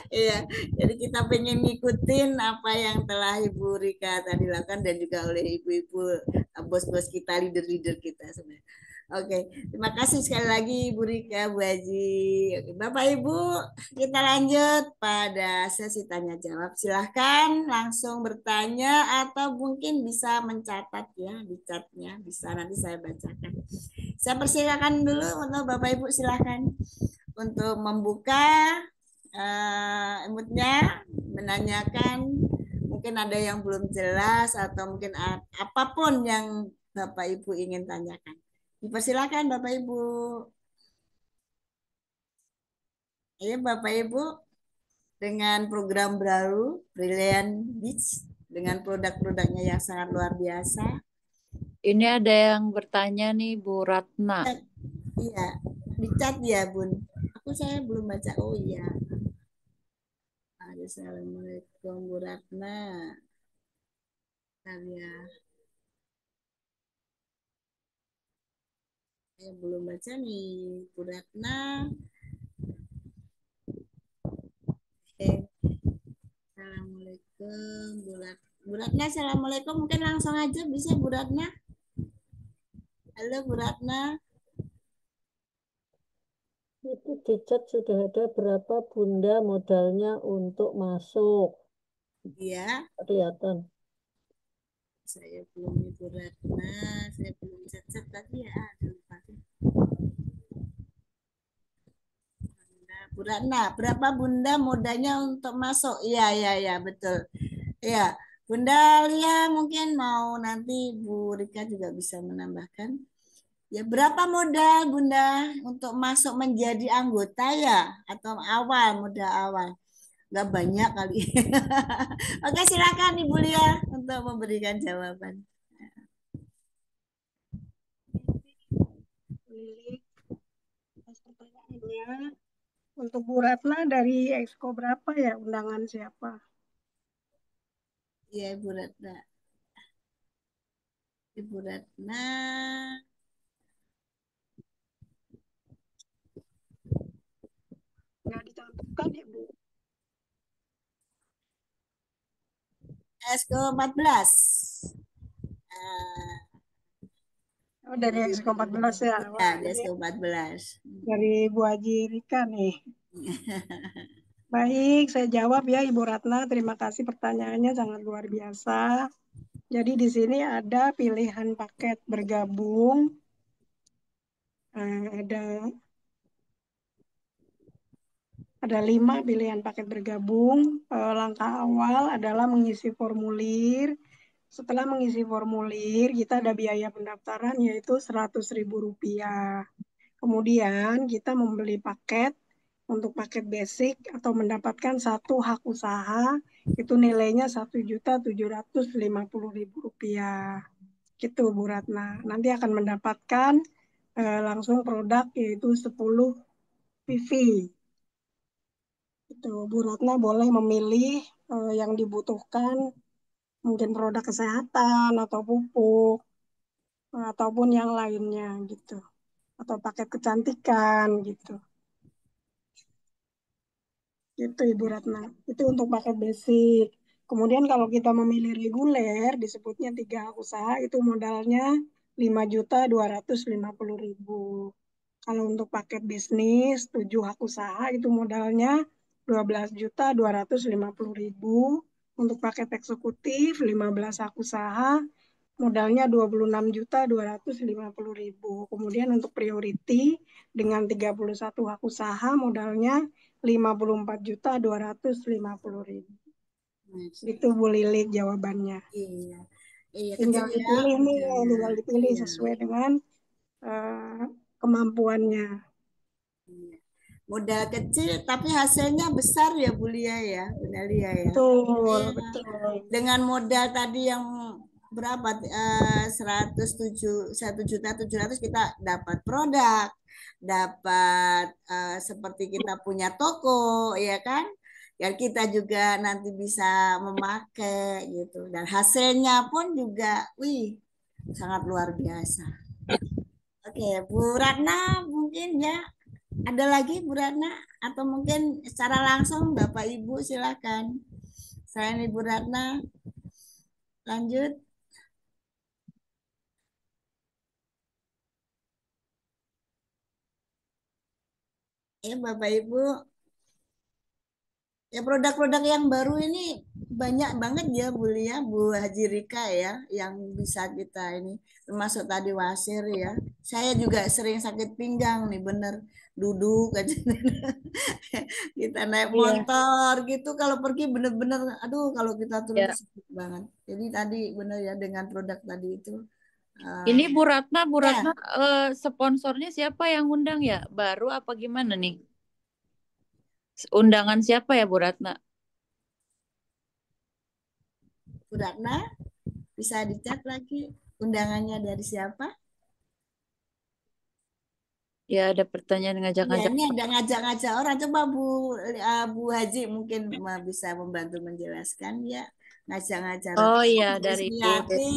S1: Iya, jadi kita pengen ngikutin apa yang telah Ibu Rika tadi lakukan dan juga oleh ibu-ibu bos-bos kita, leader-leader kita sebenarnya. Oke, terima kasih sekali lagi Bu Rika, Bu Haji. Oke, Bapak Ibu, kita lanjut pada sesi tanya jawab. Silahkan langsung bertanya atau mungkin bisa mencatat ya di chatnya, bisa nanti saya bacakan. Saya persilakan dulu untuk Bapak Ibu, silahkan untuk membuka emutnya, menanyakan mungkin ada yang belum jelas atau mungkin apapun yang Bapak Ibu ingin tanyakan. Dipersilakan Bapak Ibu. Ayo Bapak Ibu, dengan program baru Brilliant Beach dengan produk-produknya yang sangat luar biasa.
S7: Ini ada yang bertanya nih Bu Ratna.
S1: Iya, di chat ya Bun. Saya belum baca. Oh iya. Assalamualaikum Bu Ratna. Ya. Saya belum baca nih Bu Ratna. Assalamualaikum Bu Ratna. Assalamualaikum. Mungkin langsung aja bisa Bu Ratna. Halo Bu Ratna.
S4: Itu di chat sudah ada berapa Bunda modalnya untuk masuk?
S1: Iya.
S4: Kelihatan.
S1: Saya belum Ibu Ratna, saya belum chat tadi ya. Bu Ratna, berapa Bunda modalnya untuk masuk? Iya, betul. Iya, Bunda Lia mungkin mau nanti Bu Rika juga bisa menambahkan. Ya, berapa modal Bunda untuk masuk menjadi anggota ya? Atau modal awal? Nggak banyak kali. Oke, silakan Ibu Lia untuk memberikan jawaban.
S6: Pertanyaannya untuk Bu Ratna dari Exco berapa ya, undangan siapa?
S1: Iya Ibu Ratna. Ibu Ratna.
S6: Nggak dicantumkan ya Bu?
S1: Exco 14.
S6: Oh, dari Exco 14 ya?
S1: Ya, dari Exco 14.
S6: Dari Bu Haji Rika nih. Baik, saya jawab ya Ibu Ratna. Terima kasih pertanyaannya sangat luar biasa. Jadi di sini ada pilihan paket bergabung. Ada 5 pilihan paket bergabung. Langkah awal adalah mengisi formulir. Setelah mengisi formulir, kita ada biaya pendaftaran yaitu Rp100.000. Kemudian kita membeli paket untuk paket basic atau mendapatkan 1 hak usaha, itu nilainya Rp1.750.000. Gitu Bu Ratna. Nanti akan mendapatkan langsung produk yaitu 10 PV. Itu Bu Ratna boleh memilih yang dibutuhkan, mungkin produk kesehatan atau pupuk ataupun yang lainnya gitu, atau paket kecantikan gitu. Itu Ibu Ratna. Itu untuk paket basic. Kemudian kalau kita memilih reguler, disebutnya 3 hak usaha, itu modalnya Rp5.250.000. Kalau untuk paket bisnis, 7 hak usaha, itu modalnya Rp12.250.000. Untuk paket eksekutif, 15 hak usaha, modalnya Rp26.250.000. Kemudian untuk priority, dengan 31 hak usaha, modalnya Rp54.250.000. Itu Bu Lilik jawabannya.
S1: Iya. Iya,
S6: Tinggal
S1: kecil ya
S6: dipilih nih,
S1: modalnya.
S6: tinggal dipilih
S1: Iya.
S6: sesuai dengan kemampuannya.
S1: Iya. Modal kecil tapi hasilnya besar ya Bu Lia ya, Bu Nalia ya.
S6: Betul,
S1: Iya.
S6: betul.
S1: Dengan modal tadi yang berapa? 1.700.000 kita dapat produk, dapat seperti kita punya toko, ya kan? Ya kita juga nanti bisa memakai gitu, dan hasilnya pun juga, wih, sangat luar biasa. Oke, Bu Ratna mungkin ya ada lagi Bu Ratna, atau mungkin secara langsung Bapak Ibu silakan. Selain Ibu Ratna, lanjut. Ya Bapak Ibu, ya produk-produk yang baru ini banyak banget ya Bu Lia, Bu Haji Rika ya, yang bisa kita ini, termasuk tadi wasir ya. Saya juga sering sakit pinggang nih, bener duduk aja. Kita naik
S7: Iya,
S1: motor gitu, kalau pergi bener-bener, aduh kalau kita turun
S7: ya.
S1: tuh sakit banget. Jadi tadi bener ya dengan produk tadi itu.
S7: Ini
S1: eh,
S7: Bu Ratna,
S1: ya,
S7: sponsornya siapa yang undang ya? Baru apa gimana nih? Undangan siapa ya Bu Ratna?
S1: Bu Ratna bisa dicat lagi undangannya dari siapa?
S7: Ya ada pertanyaan
S1: Ya,
S7: ngajak-ngajak.
S1: ini ada ngajak-ngajak orang. Coba Bu Haji mungkin bisa membantu menjelaskan ya. Ngajak-ngajak orang.
S7: Oh iya,
S1: Bu
S7: dari Ibu
S1: Ismiati.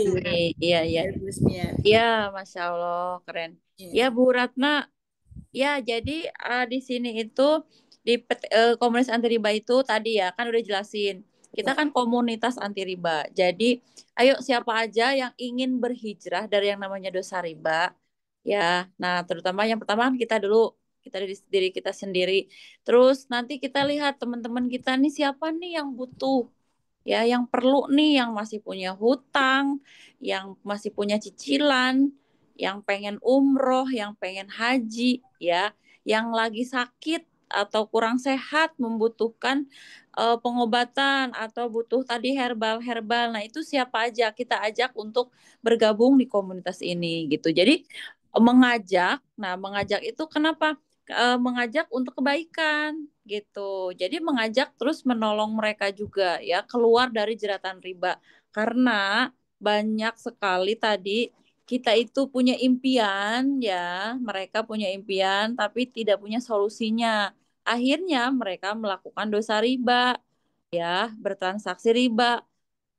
S7: ini. Iya, iya.
S1: Dari Bu Ismiati.
S7: Iya, Masya Allah, keren. Ya
S1: Iya.
S7: Bu Ratna, ya jadi di sini itu di komunitas anti riba itu tadi ya kan udah jelasin. Kita
S1: Ya.
S7: kan komunitas anti riba. Jadi ayo siapa aja yang ingin berhijrah dari yang namanya dosa riba, ya. Nah, terutama yang pertama kan kita dulu, kita dari diri kita sendiri. Terus nanti kita lihat teman-teman kita nih siapa nih yang butuh, ya, yang perlu nih, yang masih punya hutang, yang masih punya cicilan, yang pengen umroh, yang pengen haji, ya, yang lagi sakit atau kurang sehat, membutuhkan pengobatan atau butuh tadi herbal-herbal. Nah, itu siapa aja kita ajak untuk bergabung di komunitas ini gitu. Jadi mengajak itu kenapa? Mengajak untuk kebaikan gitu. Jadi mengajak terus menolong mereka juga ya keluar dari jeratan riba. Karena banyak sekali tadi kita itu punya impian ya, mereka punya impian tapi tidak punya solusinya. Akhirnya mereka melakukan dosa riba ya, bertransaksi riba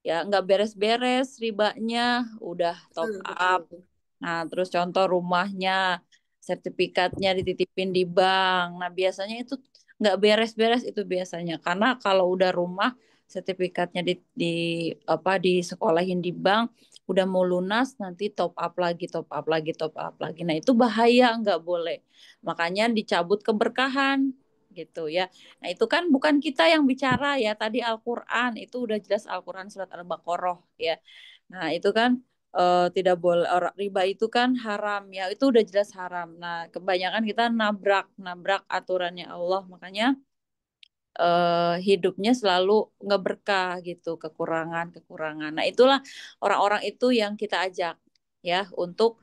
S7: ya, nggak beres-beres ribanya, udah top
S1: Betul,
S7: up.
S1: betul.
S7: Nah, terus contoh rumahnya, sertifikatnya dititipin di bank. Nah, biasanya itu nggak beres-beres itu biasanya. Karena kalau udah rumah, sertifikatnya di apa disekolahin di bank, udah mau lunas, nanti top up lagi, top up lagi, top up lagi. Nah, itu bahaya, nggak boleh. Makanya dicabut keberkahan. gitu ya. Nah itu kan bukan kita yang bicara ya, tadi Al-Quran itu udah jelas, Al-Quran surat Al-Baqarah ya. Nah itu kan tidak boleh, riba itu kan haram ya, itu udah jelas haram. Nah kebanyakan kita nabrak aturannya Allah, makanya hidupnya selalu nggak berkah gitu, kekurangan. Nah itulah orang-orang itu yang kita ajak ya untuk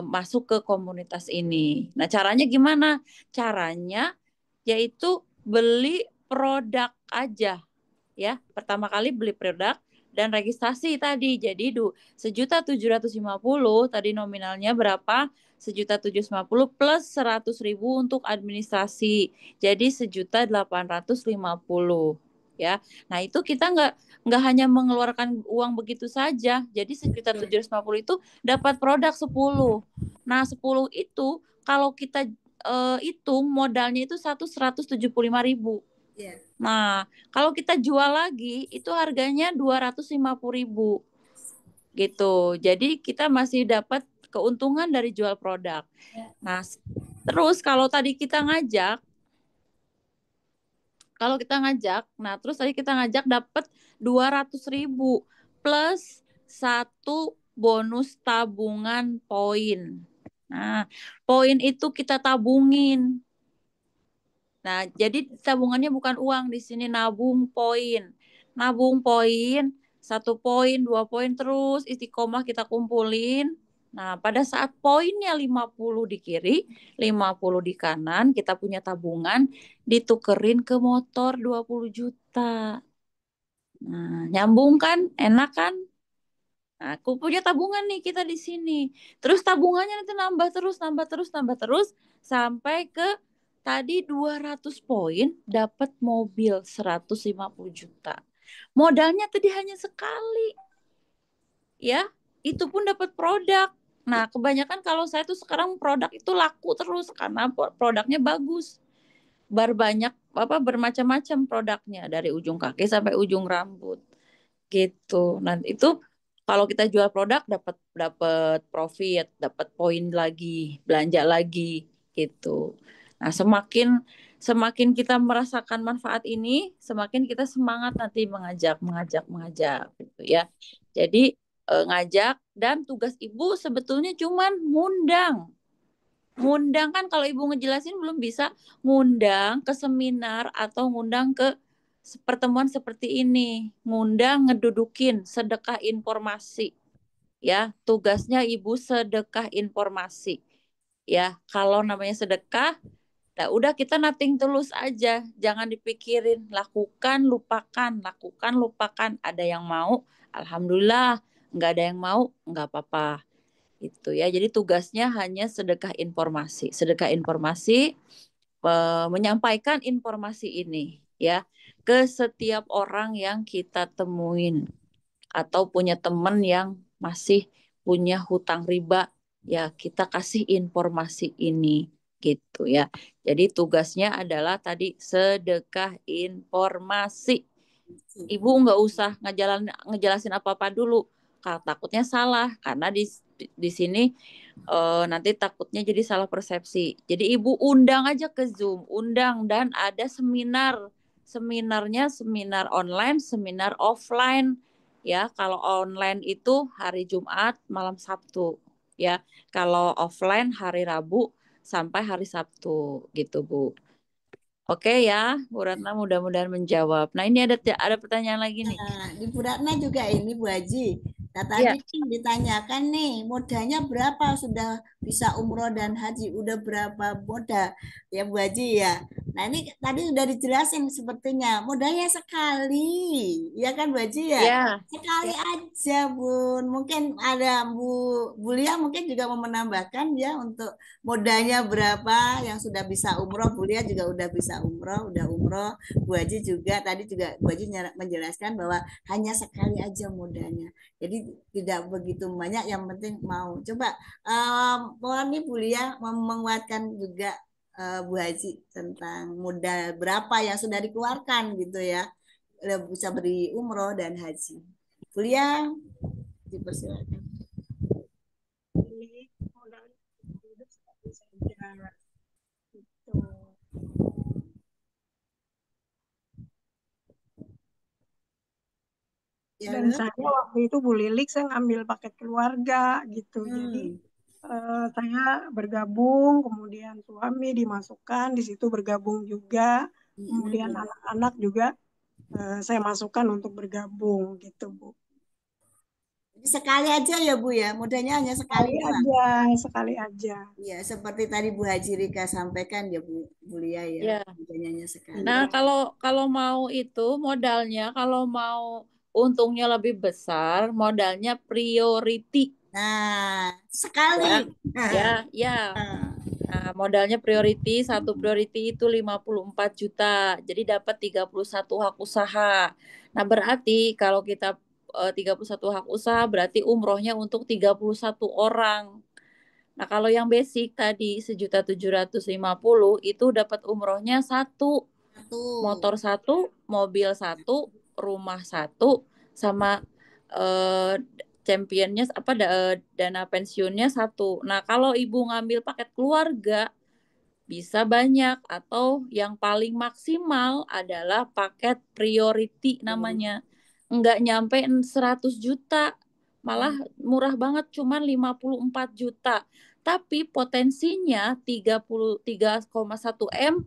S7: masuk ke komunitas ini. Nah caranya gimana? Caranya yaitu beli produk aja ya. Pertama kali beli produk dan registrasi tadi. Jadi 1.750.000 tadi nominalnya berapa? 1.750.000 plus 100.000 untuk administrasi. Jadi 1.850.000 ya. Nah itu kita nggak hanya mengeluarkan uang begitu saja. Jadi 1.750.000 itu dapat produk 10. Nah 10 itu kalau kita hitung modalnya itu 175.000.
S1: Iya.
S7: Nah, kalau kita jual lagi itu harganya 250.000 gitu. Jadi kita masih dapat keuntungan dari jual produk. Nah, terus kalau tadi kita ngajak, nah terus tadi kita ngajak dapat 200.000 plus 1 bonus tabungan poin. Nah, poin itu kita tabungin. Nah, jadi tabungannya bukan uang di sini, nabung poin. Nabung poin, 1 poin, 2 poin, terus istiqomah kita kumpulin. Nah, pada saat poinnya 50 di kiri, 50 di kanan, kita punya tabungan, ditukerin ke motor 20 juta. Nah, nyambung kan? Enak kan? Nah, aku punya tabungan nih kita di sini. Terus tabungannya nanti nambah terus sampai ke tadi 200 poin dapat mobil 150 juta. Modalnya tadi hanya sekali. Ya, itu pun dapat produk. Nah, kebanyakan kalau saya tuh sekarang produk itu laku terus karena produknya bagus. Banyak bermacam-macam produknya dari ujung kaki sampai ujung rambut gitu. Nah itu kalau kita jual produk dapat dapat profit, dapat poin lagi, belanja lagi gitu. Nah semakin semakin kita merasakan manfaat ini, semakin kita semangat nanti mengajak gitu ya. Jadi ngajak, dan tugas ibu sebetulnya cuman ngundang. Ngundang kan kalau ibu ngejelasin belum bisa ngundang ke seminar atau ngundang ke pertemuan seperti ini. Ngundang, ngedudukin, sedekah informasi. Ya, tugasnya ibu sedekah informasi. Ya, kalau namanya sedekah, nah udah kita nothing tulus aja. Jangan dipikirin, lakukan, lupakan. Ada yang mau, alhamdulillah. Nggak ada yang mau, nggak apa-apa itu ya. Jadi tugasnya hanya sedekah informasi, menyampaikan informasi ini ya ke setiap orang yang kita temuin atau punya teman yang masih punya hutang riba, ya kita kasih informasi ini gitu ya. Jadi tugasnya adalah tadi sedekah informasi. Ibu nggak usah ngejelasin apa-apa dulu, takutnya salah karena di sini nanti takutnya jadi salah persepsi. Jadi ibu undang aja ke Zoom, undang, dan ada seminarnya seminar online, seminar offline ya. Kalau online itu hari Jumat malam Sabtu ya. Kalau offline hari Rabu sampai hari Sabtu gitu Bu. Oke ya, Bu Ratna mudah-mudahan menjawab. Nah ini ada pertanyaan lagi nih.
S1: Nah, di Bu Ratna juga ini Bu Haji. Nah,
S7: Ya.
S1: tadi ditanyakan nih, modalnya berapa sudah bisa umroh dan haji? Udah berapa modal ya Bu Haji ya? Nah, ini tadi sudah dijelasin sepertinya. Modalnya sekali, ya kan Bu Haji ya?
S7: Ya.
S1: Sekali aja Bun. Mungkin ada Bu Lia mungkin juga mau menambahkan ya untuk modalnya berapa yang sudah bisa umroh. Bu Lia juga udah bisa umroh, udah umroh. Bu Haji juga tadi juga Bu Haji menjelaskan bahwa hanya sekali aja modalnya. Jadi tidak begitu banyak, yang penting mau. Coba mohon nih Bu Lia menguatkan juga Bu Haji tentang modal berapa yang sudah dikeluarkan gitu ya. Bisa beri umroh dan haji. Bu Lia, dipersilakan.
S6: Ini modalnya udah sekali saja. Gitu.
S1: Ya,
S6: Dan
S1: Lu?
S6: saya waktu itu Bu Lilik saya ngambil paket keluarga gitu. Jadi saya bergabung, kemudian suami dimasukkan, di situ bergabung juga. Kemudian anak-anak juga saya masukkan untuk bergabung gitu, Bu.
S1: Jadi sekali aja ya Bu ya, modalnya hanya sekali
S6: Sekali
S1: doang.
S6: aja, sekali aja.
S1: Ya, seperti tadi Bu Haji Rika sampaikan ya Bu Lia ya,
S7: Ya.
S1: modalnya hanya sekali.
S7: Nah, kalau mau itu modalnya, kalau mau untungnya lebih besar, modalnya priority.
S1: Nah, sekali.
S7: Ya. Nah, modalnya priority, satu priority itu 54 juta. Jadi dapat 31 hak usaha. Nah, berarti kalau kita 31 hak usaha berarti umrohnya untuk 31 orang. Nah, kalau yang basic tadi 1.750.000 itu dapat umrohnya satu. Motor satu, mobil satu, rumah satu, sama championnya apa dana pensiunnya satu. Nah, kalau ibu ngambil paket keluarga bisa banyak atau yang paling maksimal adalah paket priority namanya. Enggak nyampe 100 juta. Malah murah banget cuman 54 juta. Tapi potensinya 33,1 M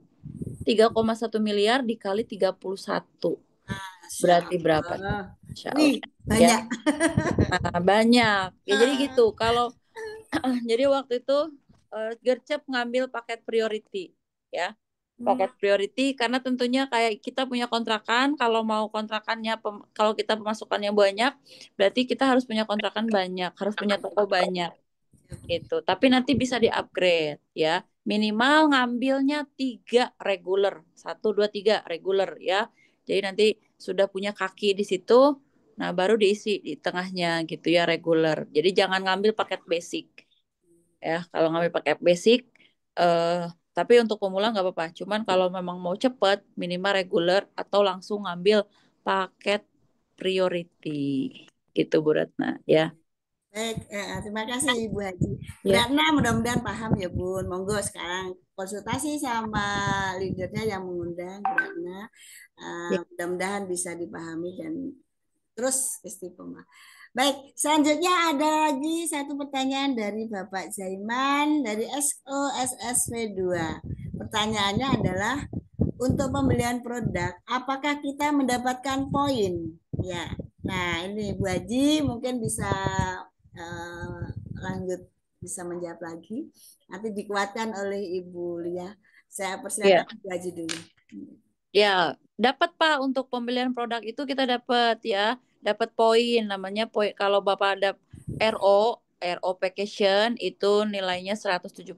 S7: 3,1 miliar dikali 31. Berarti berapa? Masya Allah.
S1: Wih, banyak.
S7: Nah, banyak. Ya, jadi gitu. Kalau jadi waktu itu gercep ngambil paket priority ya. Paket priority karena tentunya kayak kita punya kontrakan, kalau mau kontrakannya kalau kita pemasukannya banyak, berarti kita harus punya kontrakan banyak, harus punya toko banyak. Gitu. Tapi nanti bisa di-upgrade ya. Minimal ngambilnya 3 reguler. 1, 2, 3 reguler ya. Jadi nanti sudah punya kaki di situ, nah baru diisi di tengahnya gitu ya reguler. Jadi jangan ngambil paket basic. Ya, kalau ngambil paket basic tapi untuk pemula nggak apa-apa. Cuman kalau memang mau cepat minimal reguler atau langsung ngambil paket priority. Gitu Bu Ratna ya.
S1: Baik, terima kasih Ibu Haji. Ratna mudah-mudahan paham ya Bun. Monggo sekarang konsultasi sama leadernya yang mengundang Ratna. Mudah-mudahan bisa dipahami dan terus istiqomah. Baik, selanjutnya ada lagi satu pertanyaan dari Bapak Zaiman dari SOSSV 2. Pertanyaannya adalah untuk pembelian produk, apakah kita mendapatkan poin? Ya, nah ini Bu Haji mungkin bisa lanjut bisa menjawab lagi. Nanti dikuatkan oleh Ibu Lia. Saya persilakan Bu Haji dulu.
S7: Ya, dapat Pak untuk pembelian produk itu kita dapat ya, dapat poin namanya poin. Kalau Bapak ada RO Vacation itu nilainya 175.000,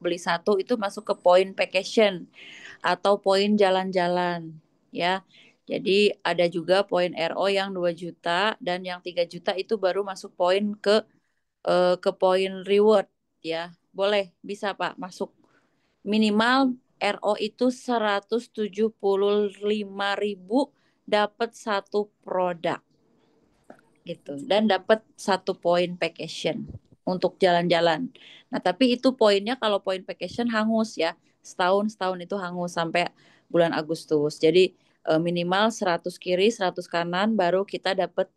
S7: beli satu itu masuk ke poin vacation atau poin jalan-jalan ya. Jadi ada juga poin RO yang 2 juta dan yang 3 juta itu baru masuk poin ke poin reward ya. Boleh, bisa Pak masuk. Minimal RO itu 175.000 dapat satu produk gitu dan dapat satu poin vacation untuk jalan-jalan. Nah, tapi itu poinnya kalau poin vacation hangus ya. Setahun itu hangus sampai bulan Agustus. Jadi minimal 100 kiri, 100 kanan baru kita dapat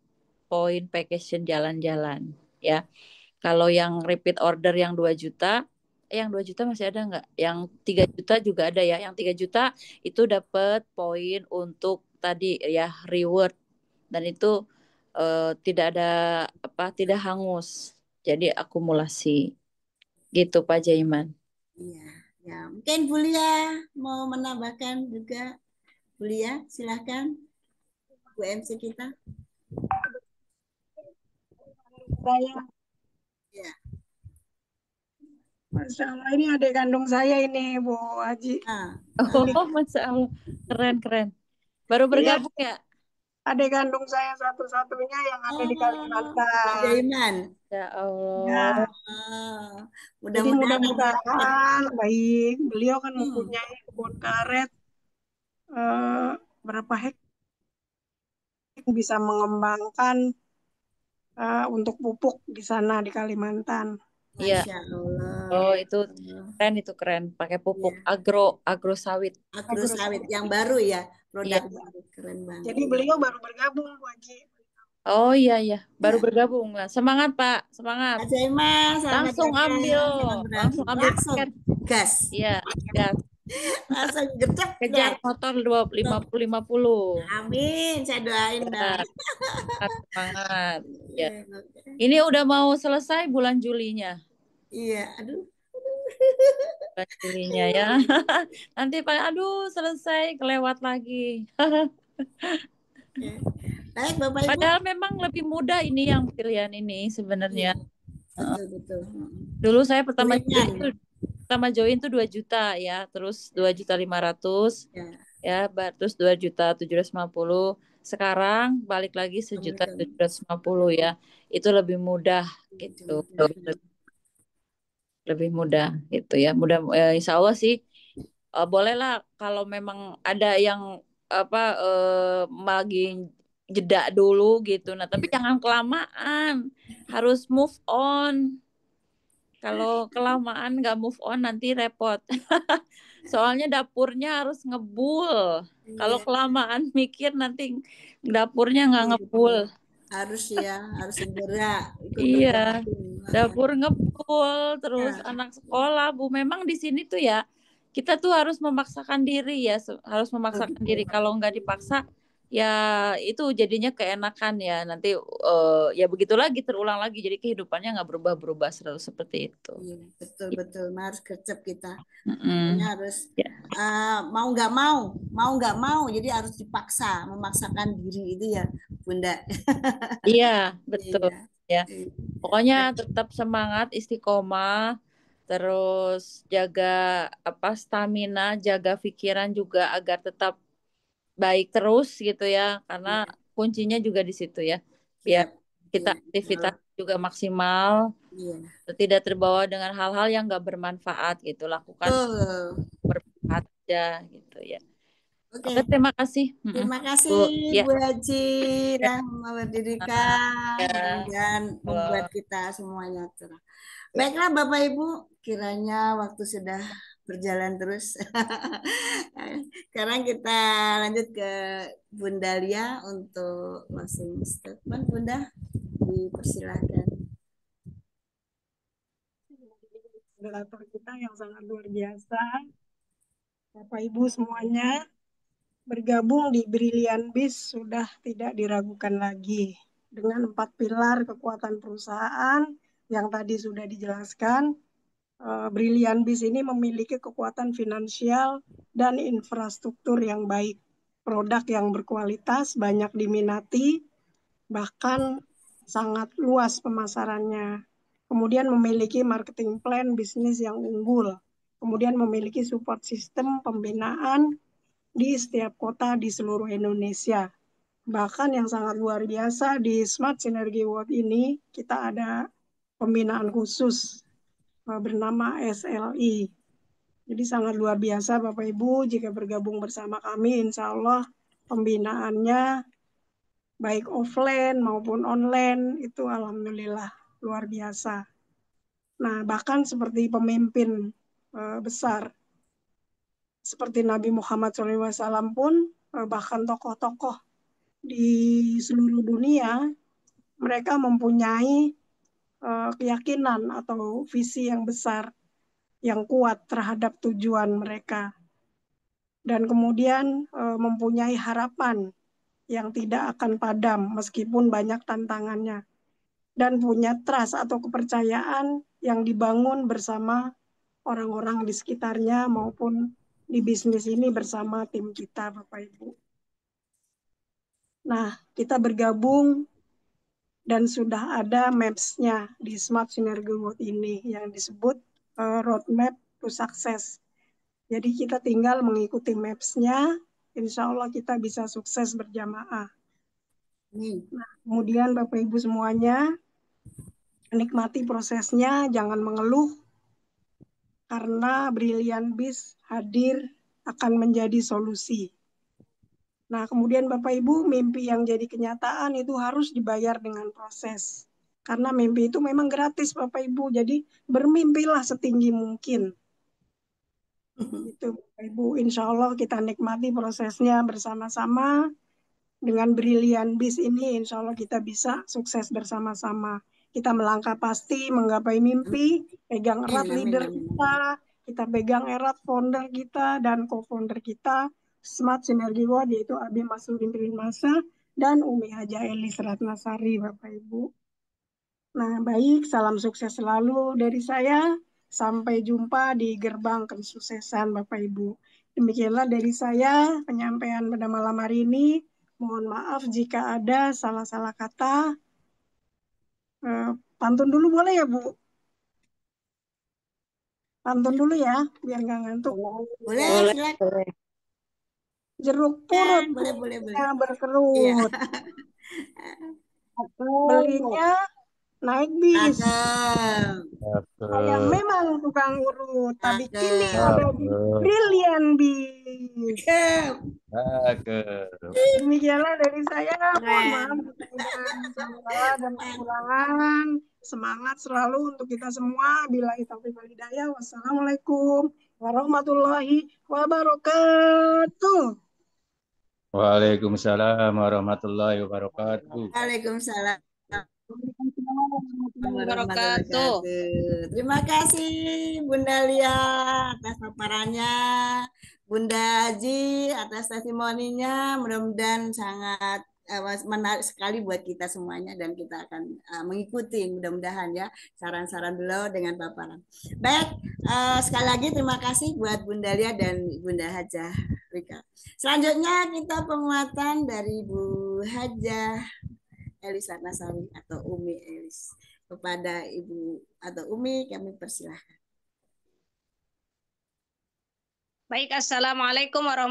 S7: poin vacation jalan-jalan ya. Kalau yang repeat order yang 2 juta, yang 2 juta masih ada nggak? Yang 3 juta juga ada ya. Yang 3 juta itu dapat poin untuk tadi ya reward. Dan itu tidak ada tidak hangus. Jadi akumulasi. Gitu Pak Jaiman.
S1: Iya, ya. Mungkin Bu Lia mau menambahkan juga. Bu Lia, silahkan. Bu MC kita.
S6: Saya.
S1: Ya.
S6: Masya Allah, ini adik kandung saya ini, Bu Haji.
S7: Oh, Masya Allah. Keren. Baru bergabung ya?
S6: Adik kandung saya satu-satunya yang ada di Kalimantan.
S1: Jaiman.
S7: Ya Allah.
S6: Ya. Jadi mudah-mudahan baik. Beliau kan mempunyai kebun karet berapa hektar bisa mengembangkan untuk pupuk di sana di Kalimantan.
S7: Iya. Oh, itu keren. Pakai pupuk agro sawit.
S1: Agro sawit yang baru ya, produk baru keren banget.
S6: Jadi beliau baru bergabung Bu Haji.
S7: Oh iya, baru bergabung. Nah, semangat Pak, semangat.
S1: Kak Jaima, selamat
S7: Langsung
S1: datang,
S7: ambil,
S1: selamat
S7: langsung
S1: bergabung.
S7: ambil
S1: Langsung
S7: paket.
S1: gas,
S7: Iya, gas.
S1: langsung gedep
S7: Kejar
S1: dah.
S7: motor 50-50.
S1: Amin, saya doain dah.
S7: Ya, semangat. Ya.
S1: Iya,
S7: Ini udah mau selesai bulan Julinya.
S1: iya, aduh.
S7: Bulan Julinya ya. Nanti Pak, aduh selesai, kelewat lagi.
S1: Ya. Baik, Bapak Ibu.
S7: Padahal memang lebih mudah ini yang pilihan ini sebenarnya.
S1: Iya, betul betul.
S7: Dulu saya pertama
S1: Ringan.
S7: join tuh 2 juta ya, terus 2.500.000
S1: Ya,
S7: ya, terus 2.750.000. Sekarang balik lagi
S1: betul.
S7: 1.750.000 ya. Itu lebih mudah gitu. Lebih mudah gitu ya. Mudah insya Allah sih bolehlah kalau memang ada yang apa lagi jeda dulu gitu. Nah, tapi jangan kelamaan. Harus move on. Kalau kelamaan nggak move on nanti repot. Soalnya dapurnya harus ngebul. Kalau
S1: Iya,
S7: kelamaan mikir nanti dapurnya nggak ngebul.
S1: harus ya, harus segera ikut
S7: Iya,
S1: bergabung.
S7: dapur ngebul, terus
S1: Ya,
S7: anak sekolah, Bu. Memang di sini tuh ya, kita tuh harus memaksakan diri ya, harus memaksakan diri. Kalau nggak dipaksa, ya itu jadinya keenakan ya. Nanti ya begitu lagi, terulang lagi. Jadi kehidupannya nggak berubah-berubah selalu seperti itu.
S1: iya, betul betul. Harus gercep kita. Pokoknya
S7: Mm-mm.
S1: harus
S7: Ya.
S1: mau nggak mau, mau nggak mau. Jadi harus dipaksa, memaksakan diri itu ya, Bunda.
S7: Iya, betul.
S1: Iya.
S7: Ya,
S1: Iya.
S7: pokoknya tetap semangat, istiqomah, terus jaga apa stamina, jaga pikiran juga agar tetap baik terus gitu ya, karena
S1: Iya.
S7: kuncinya juga di situ ya. Biar
S1: Siap.
S7: kita
S1: Iya.
S7: aktivitas
S1: Kalau
S7: juga maksimal,
S1: iya.
S7: tidak terbawa dengan hal-hal yang nggak bermanfaat gitu. Lakukan
S1: Betul.
S7: bermanfaat aja gitu ya. Oke,
S1: Oke.
S7: terima kasih. Mm-mm.
S1: Terima kasih
S7: Bu, ya.
S1: Bu Haji Rahma Dirikan.
S7: Ya,
S1: Mudah-mudahan membuat
S7: kalau-
S1: kita semuanya cerah. Baiklah Bapak Ibu, kiranya waktu sudah berjalan terus. Sekarang kita lanjut ke Bunda Lia untuk closing statement. Bunda, dipersilakan.
S6: Moderator kita yang sangat luar biasa. Bapak Ibu semuanya, bergabung di Brilliant Biz sudah tidak diragukan lagi. Dengan 4 pilar kekuatan perusahaan yang tadi sudah dijelaskan, Brilliant Biz ini memiliki kekuatan finansial dan infrastruktur yang baik. Produk yang berkualitas, banyak diminati, bahkan sangat luas pemasarannya. Kemudian memiliki marketing plan bisnis yang unggul. Kemudian memiliki support sistem pembinaan di setiap kota di seluruh Indonesia. Bahkan yang sangat luar biasa di Smart Synergy World ini, kita ada pembinaan khusus bernama SLI. Jadi sangat luar biasa Bapak Ibu, jika bergabung bersama kami, insya Allah pembinaannya baik offline maupun online, itu alhamdulillah luar biasa. Nah, bahkan seperti pemimpin besar, seperti Nabi Muhammad SAW pun, bahkan tokoh-tokoh di seluruh dunia, mereka mempunyai keyakinan atau visi yang besar, yang kuat terhadap tujuan mereka. Dan kemudian mempunyai harapan yang tidak akan padam meskipun banyak tantangannya. Dan punya trust atau kepercayaan yang dibangun bersama orang-orang di sekitarnya maupun di bisnis ini bersama tim kita, Bapak Ibu. Nah, kita bergabung dan sudah ada maps-nya di Smart Synergy World ini yang disebut Roadmap to Success. Jadi kita tinggal mengikuti maps-nya, insya Allah kita bisa sukses berjamaah. Nah, kemudian Bapak Ibu semuanya, nikmati prosesnya, jangan mengeluh, karena Brilliant Biz hadir akan menjadi solusi. Nah, kemudian Bapak Ibu, mimpi yang jadi kenyataan itu harus dibayar dengan proses. Karena mimpi itu memang gratis Bapak Ibu, jadi bermimpilah setinggi mungkin. Itu Bapak Ibu, insya Allah kita nikmati prosesnya bersama-sama Dengan Brilliant Beast ini insya Allah kita bisa sukses bersama-sama. Kita melangkah pasti, menggapai mimpi, pegang erat leader kita pegang erat founder kita dan co-founder kita, Smart Synergy World, yaitu Abi Masudin Masa dan Umi Haja Elis Ratnasari, Bapak Ibu. Nah, baik, salam sukses selalu dari saya. Sampai jumpa di gerbang kesuksesan, Bapak Ibu. Demikianlah dari saya penyampaian pada malam hari ini. Mohon maaf jika ada salah-salah kata. Pantun dulu boleh ya, Bu? Pantun dulu ya, biar nggak ngantuk.
S1: Boleh, silakan.
S6: Jeruk purut,
S1: Boleh.
S6: berkerut. Belinya naik bis. Saya memang tukang urut, tapi kini ada di Brilliant Beast. Demikianlah dari saya. Mohon maaf salah dan kekurangan. Semangat selalu untuk kita semua. Billahi taufiq wal hidayah. Wassalamualaikum warahmatullahi wabarakatuh.
S5: Waalaikumsalam warahmatullahi wabarakatuh.
S1: Waalaikumsalam
S7: wabarakatuh.
S1: Terima kasih Bunda Lia atas paparannya, Bunda Haji atas testimoninya. Mudah-mudahan sangat menarik sekali buat kita semuanya dan kita akan mengikuti mudah-mudahan ya saran-saran beliau dengan paparan. Baik, sekali lagi terima kasih buat Bunda Lia dan Bunda Hajah Rika. Selanjutnya kita penguatan dari Bu Hajah Elis Ratnasari atau Umi Elis. Kepada Ibu atau Umi kami persilahkan.
S2: Baik, assalamualaikum warahmatullahi